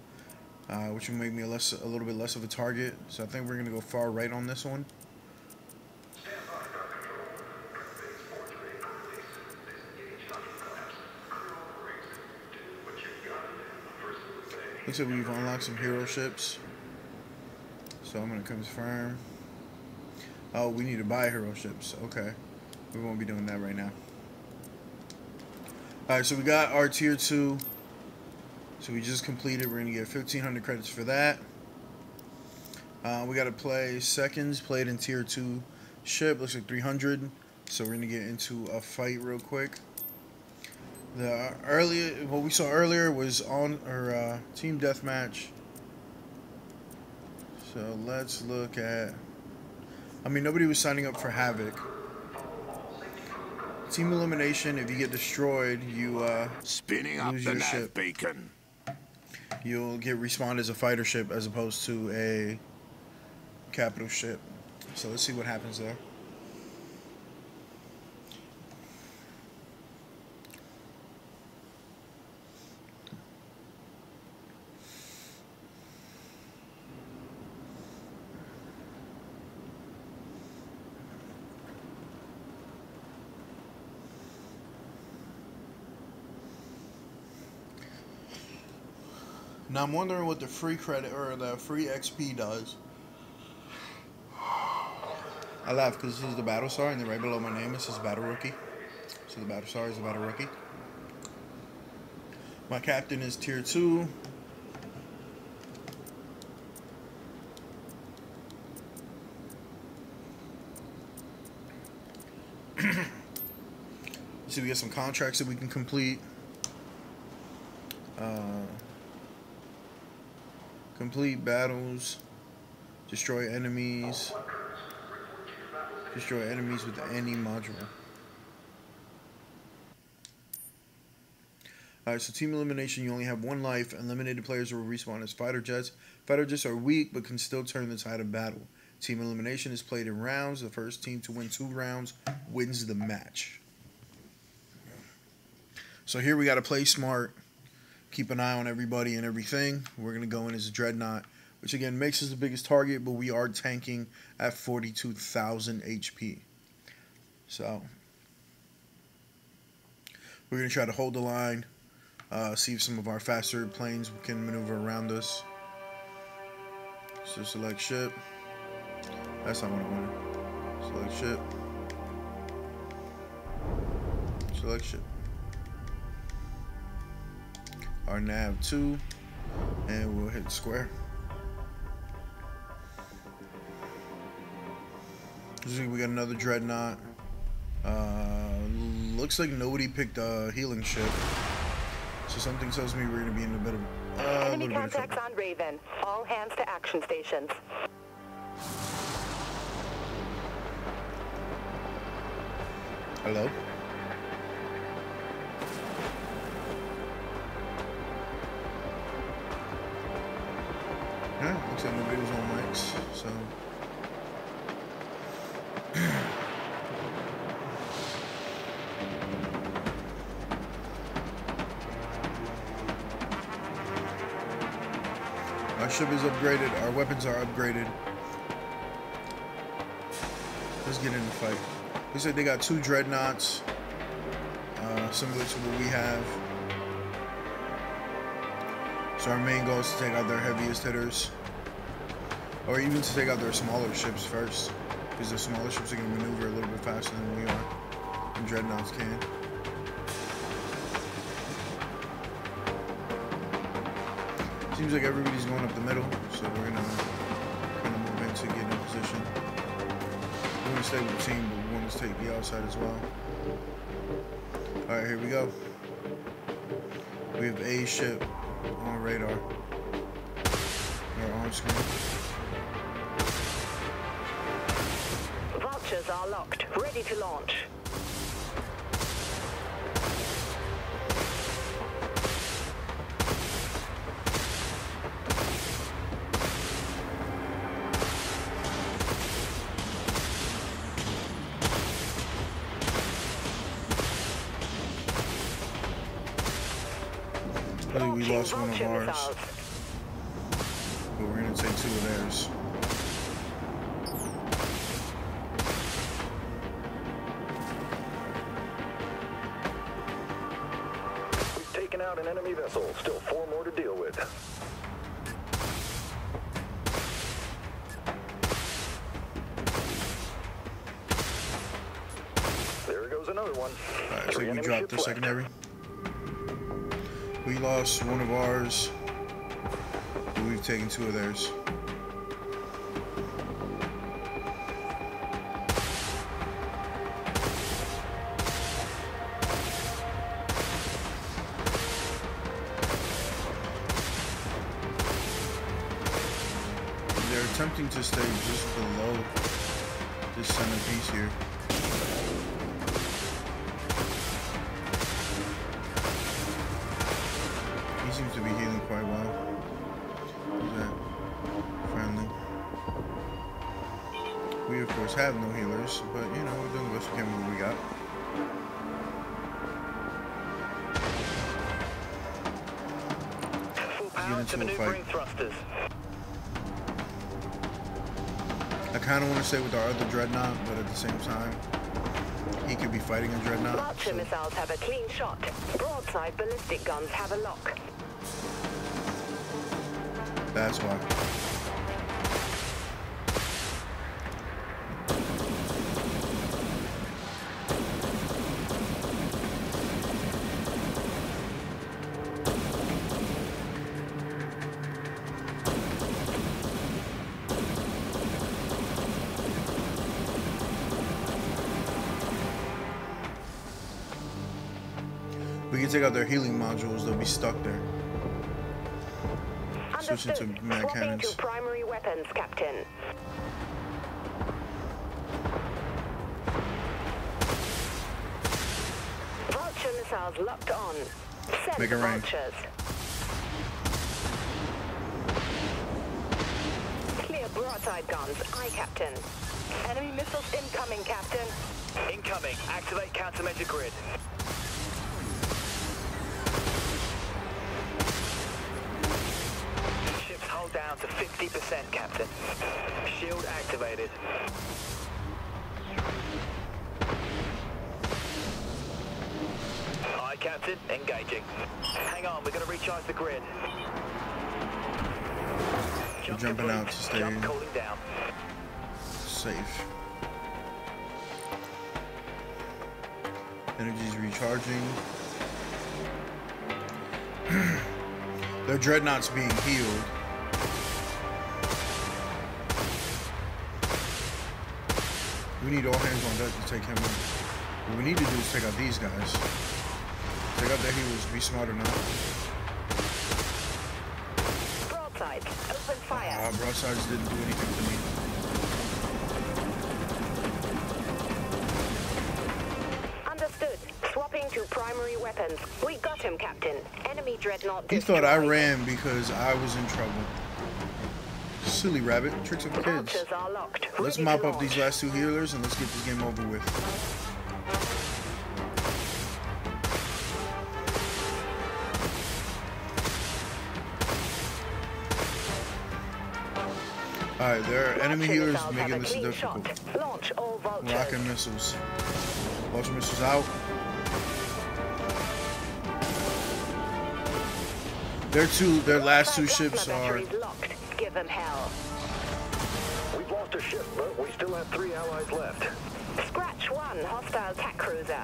S1: which will make me a little bit less of a target. So I think we're gonna go far right on this one. Looks like we've unlocked some hero ships. So I'm gonna confirm. Oh, we need to buy hero ships. Okay. We won't be doing that right now. Alright, so we got our tier 2. So we just completed. We're gonna get 1,500 credits for that. We gotta play seconds, played in tier 2 ship. Looks like 300. So we're gonna get into a fight real quick. What we saw earlier was on our team deathmatch. So let's look at, I mean, nobody was signing up for Havoc. Team elimination, if you get destroyed, you
S7: spinning up
S1: lose
S7: the
S1: your
S7: nav
S1: ship.
S7: beacon.
S1: You'll get respawned as a fighter ship as opposed to a capital ship. So let's see what happens there. Now I'm wondering what the free credit or the free XP does. I laugh because this is the battle star, and then right below my name it says battle rookie. So the battle star is the battle rookie. My captain is tier 2. So we get some contracts that we can complete. Complete battles. Destroy enemies. Destroy enemies with any module. Alright, so team elimination, you only have 1 life. Eliminated players will respawn as fighter jets. Fighter jets are weak but can still turn the tide of battle. Team elimination is played in rounds. The first team to win 2 rounds wins the match. So here we got to play smart. Keep an eye on everybody and everything. We're going to go in as a Dreadnought, which again makes us the biggest target, but we are tanking at 42,000 HP. So we're going to try to hold the line, see if some of our faster planes can maneuver around us. So select ship. That's not what I wanted. Select ship. Select ship. Our nav 2, and we'll hit square. We got another Dreadnought. Looks like nobody picked a healing ship, so something tells me we're gonna be in a bit of
S6: Enemy contacts on Raven. All hands to action stations.
S1: Hello. Yeah, looks like nobody was on mics, so. Our ship is upgraded, our weapons are upgraded. Let's get in the fight. Looks like they got 2 Dreadnoughts, similar to what we have. So our main goal is to take out their heaviest hitters, or even to take out their smaller ships first, because the smaller ships are going to maneuver a little bit faster than we are, and Dreadnoughts can. Seems like everybody's going up the middle, so we're going to kind of move in to get in position. We want to stay with the team, but we want to take the outside as well. Alright, here we go. We have a ship on radar, or on screen.
S6: Vultures are locked, ready to launch.
S1: I think we lost one of ours, but we're going to take 2 of theirs.
S8: We've taken out an enemy vessel. Still 4 more to deal with. There goes another one.
S1: Alright, so we dropped the secondary. We lost one of ours, but we've taken 2 of theirs. They're attempting to stay just below this center piece here. He seems to be healing quite well. Is that friendly? We of course have no healers, but you know, we're doing the best we can with what we got.
S5: Full power to maneuvering thrusters.
S1: I kind of want to stay with our other Dreadnought, but at the same time, he could be fighting a Dreadnought.
S6: Vulture missiles have a clean shot. Broadside ballistic guns have a lock.
S1: That's why. We can take out their healing modules, they'll be stuck there. Switching to mag
S6: Swapping
S1: cannons.
S6: to primary weapons, Captain. Vulture missiles locked on. Send
S1: Make it rain.
S6: vultures. Clear broadside guns. Aye, Captain. Enemy missiles incoming, Captain.
S5: Incoming. Activate countermeasure grid. Ships hull down to 50%, Captain. Shield activated. Aye, Captain. Engaging. Hang on, we're going to recharge the grid.
S1: We're jumping out to stay
S5: Jump cooling down.
S1: safe. Energy's recharging. Their Dreadnought's being healed. We need all hands on deck to take him out. What we need to do is take out these guys. Take out their healers. Be smarter now.
S6: Broadside. Open fire.
S1: Broadsides didn't do anything to me.
S6: Understood. Swapping to primary weapons. We got him, Captain. Enemy Dreadnought
S1: He thought I
S6: destroyed.
S1: ran because I was in trouble. Silly rabbit. Tricks of kids.
S6: Vultures are locked.
S1: Let's
S6: Ready
S1: mop
S6: to
S1: up these
S6: launch.
S1: last two healers and let's get this game over with. Alright, there are enemy
S6: Vulture
S1: healers
S6: missiles have
S1: making
S6: a
S1: this
S6: clean
S1: difficult.
S6: shot. Launch all vultures.
S1: Rocket missiles. Vulture missiles out. Their last two ships
S6: Plasma
S1: are.
S6: batteries locked. Give them hell.
S8: We've lost a ship, but we still have 3 allies left.
S6: Scratch one hostile attack cruiser.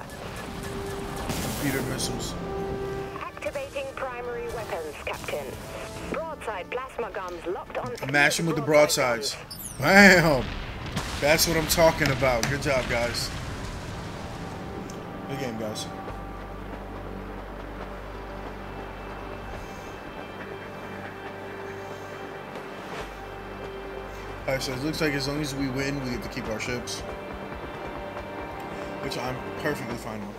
S1: Computer missiles.
S6: Activating primary weapons, Captain. Broadside plasma guns locked on.
S1: Mash them with the
S6: broadside
S1: broadsides.
S6: guns.
S1: Bam! That's what I'm talking about. Good job, guys. Good game, guys. Alright, so it looks like as long as we win, we get to keep our ships. Which I'm perfectly fine with.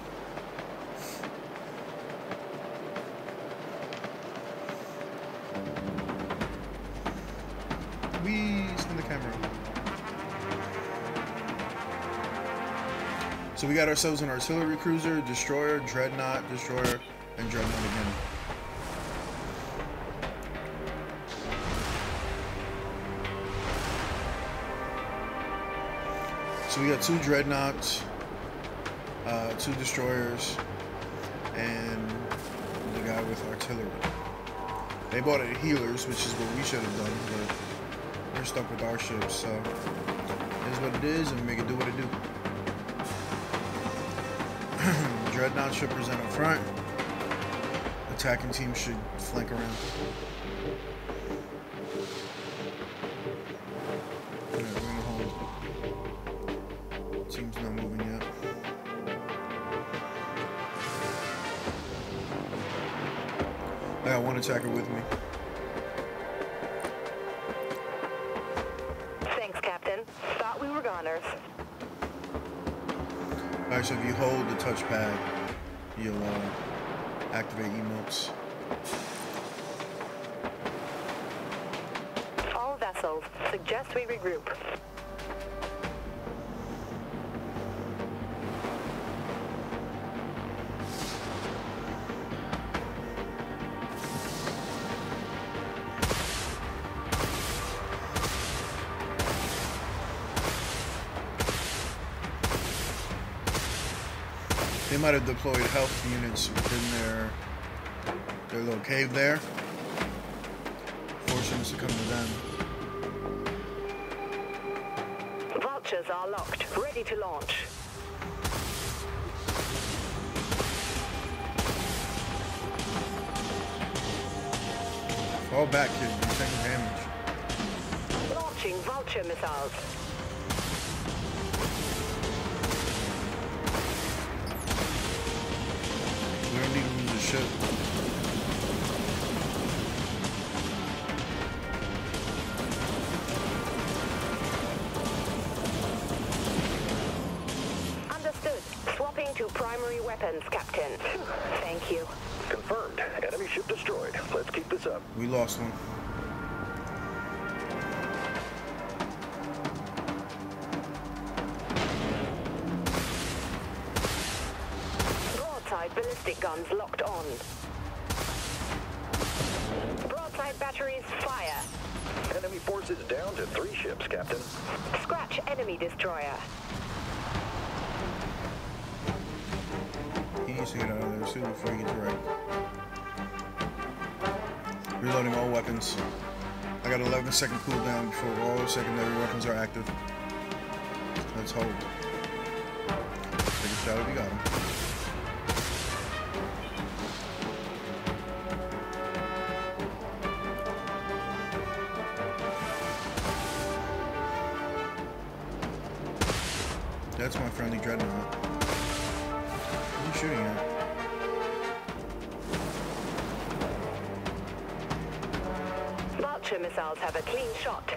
S1: Spin the camera. So we got ourselves an artillery cruiser, destroyer, dreadnought, destroyer, and dreadnought again. So we got 2 dreadnoughts, 2 destroyers, and the guy with artillery. They bought it healers, which is what we should have done, but we're stuck with our ships, so it is what it is, and make it do what it do. Dreadnought should present up front. Attacking team should flank around. Alright, we're gonna hold. Team's not moving yet. I got one attacker with me.
S6: Thanks, Captain. Thought we were goners.
S1: Alright, so if you hold the touchpad, you'll activate emotes.
S6: All vessels, suggest we regroup.
S1: They might have deployed health units within their little cave there. Forcing succumb to them.
S6: Vultures are locked, ready to launch.
S1: Fall back, kid. You're taking damage.
S6: Launching vulture missiles.
S1: We don't need to lose the ship.
S6: Understood. Swapping to primary weapons, Captain. Thank you.
S8: Confirmed. Enemy ship destroyed. Let's keep this up.
S1: We lost one.
S6: Broadside ballistic guns locked on. Broadside batteries fire.
S8: Enemy forces down to 3 ships, Captain.
S6: Scratch enemy destroyer.
S1: He needs to get out of there soon before he gets wrecked. Reloading all weapons. I got 11-second cooldown before all secondary weapons are active. Let's hold. Take a shot if you got him. That's my friendly Dreadnought. What are you shooting at?
S6: Vulture missiles have a clean shot.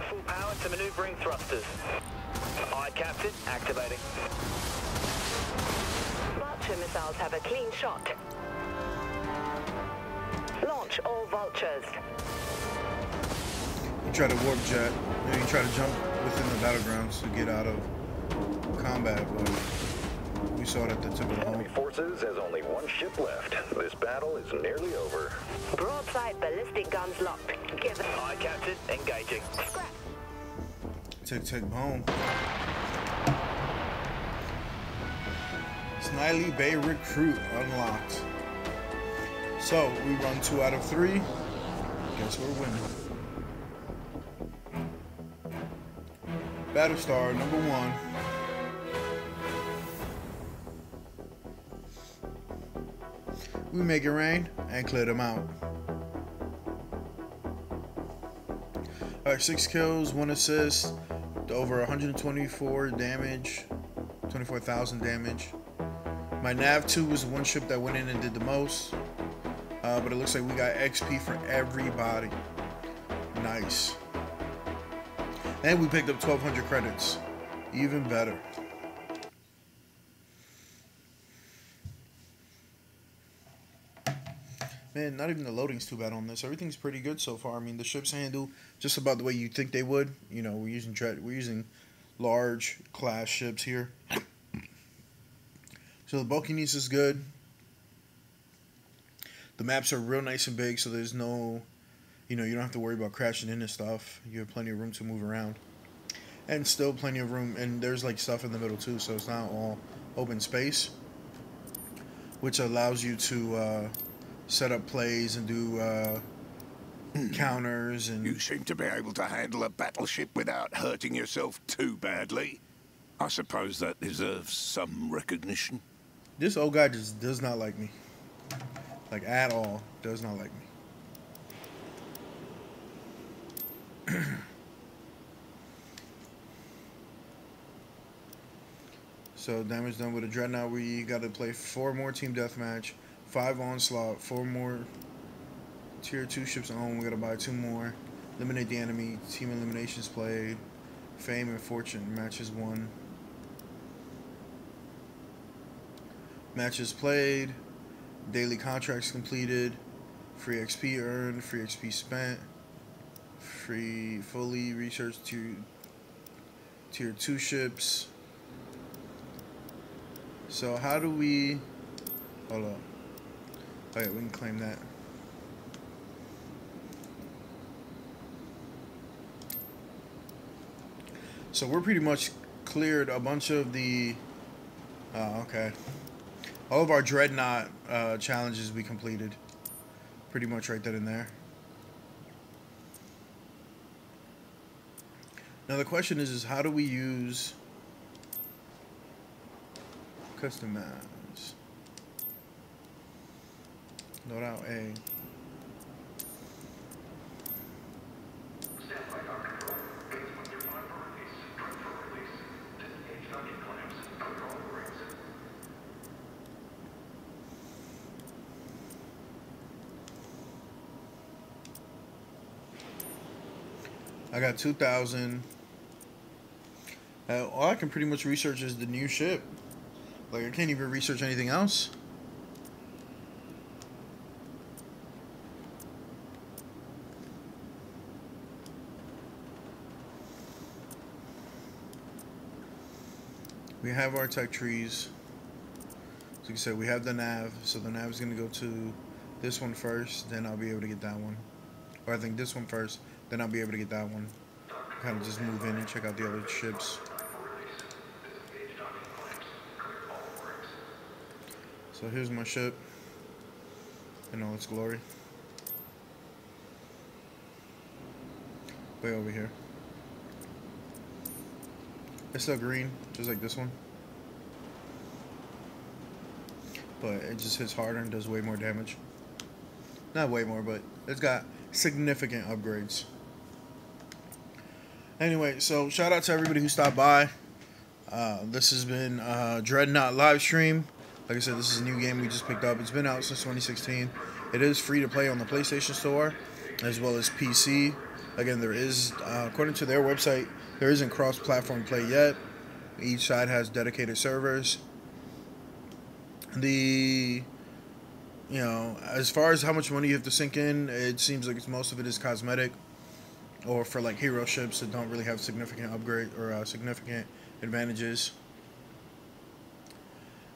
S5: Full power to maneuvering thrusters. Aye, Captain. Activating.
S6: Vulture missiles have a clean shot. Launch all vultures.
S1: You try to warp jet, and you try to jump within the battlegrounds to get out of combat, but we saw it at the tip of the hull.
S8: Enemy forces has only 1 ship left. This battle is nearly over.
S6: Broadside ballistic guns locked. Give us.
S5: Aye, Captain. Engaging.
S6: Scrap.
S1: Take home. Sniley Bay Recruit unlocked. So we run 2 out of 3. Guess we're winning. Battlestar number 1. We make it rain and clear them out. Alright, 6 kills, 1 assist, over 124 damage, 24,000 damage. My Nav-2 was the one ship that went in and did the most. But it looks like we got XP for everybody. Nice. And we picked up 1,200 credits. Even better. Man, not even the loading's too bad on this. Everything's pretty good so far. I mean, the ships handle just about the way you think they would. You know, we're using large class ships here. So the bulkiness is good. The maps are real nice and big, so there's no, you don't have to worry about crashing into stuff. You have plenty of room to move around. And still plenty of room, and there's like stuff in the middle too, so it's not all open space. Which allows you to set up plays and do counters. And
S7: You seem to be able to handle a battleship without hurting yourself too badly. I suppose that deserves some recognition.
S1: This old guy just does not like me. Like, at all. Does not like me. So, damage done with a Dreadnought. We got to play 4 more Team Deathmatch, 5 Onslaught, 4 more Tier 2 ships on. We got to buy 2 more. Eliminate the enemy. Team eliminations played. Fame and Fortune. Matches won. Matches played. Daily contracts completed. Free XP earned. Free XP spent. Free fully researched Tier 2 ships. So how do we... Hold up. Oh yeah, we can claim that. So we're pretty much cleared a bunch of the... okay. All of our Dreadnought challenges we completed. Pretty much right then and there. Now the question is how do we use customize? Load out A. I got 2,000. All I can pretty much research is the new ship. Like, I can't even research anything else. We have our tech trees. So like I said, we have the nav. So the nav is going to go to this one first. Then I'll be able to get that one. Or I think this one first. Then I'll be able to get that one. Kind of just move in and check out the other ships. So here's my ship in all its glory. Way over here. It's still green, just like this one. But it just hits harder and does way more damage. Not way more, but it's got significant upgrades. Anyway, so shout out to everybody who stopped by. This has been Dreadnought live stream. Like I said, this is a new game we just picked up. It's been out since 2016. It is free to play on the PlayStation Store as well as PC. Again, there is, according to their website, there isn't cross-platform play yet. Each side has dedicated servers. You know, as far as how much money you have to sink in, it seems like most of it is cosmetic, or for like hero ships that don't really have significant upgrade or significant advantages.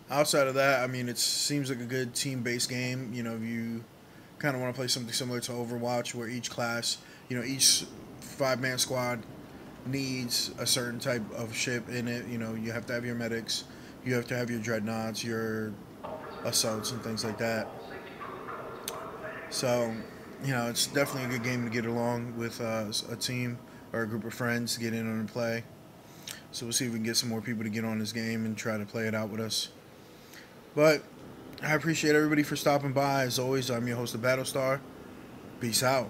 S1: Outside of that, I mean, it seems like a good team-based game. You know, if you kind of want to play something similar to Overwatch, where each class, you know, each 5-man squad needs a certain type of ship in it. You know, you have to have your medics, you have to have your dreadnoughts, your assaults, and things like that. So, you know, it's definitely a good game to get along with a team or a group of friends to get in on and play. So we'll see if we can get some more people to get on this game and try to play it out with us. But I appreciate everybody for stopping by. As always, I'm your host, the Battlestar. Peace out.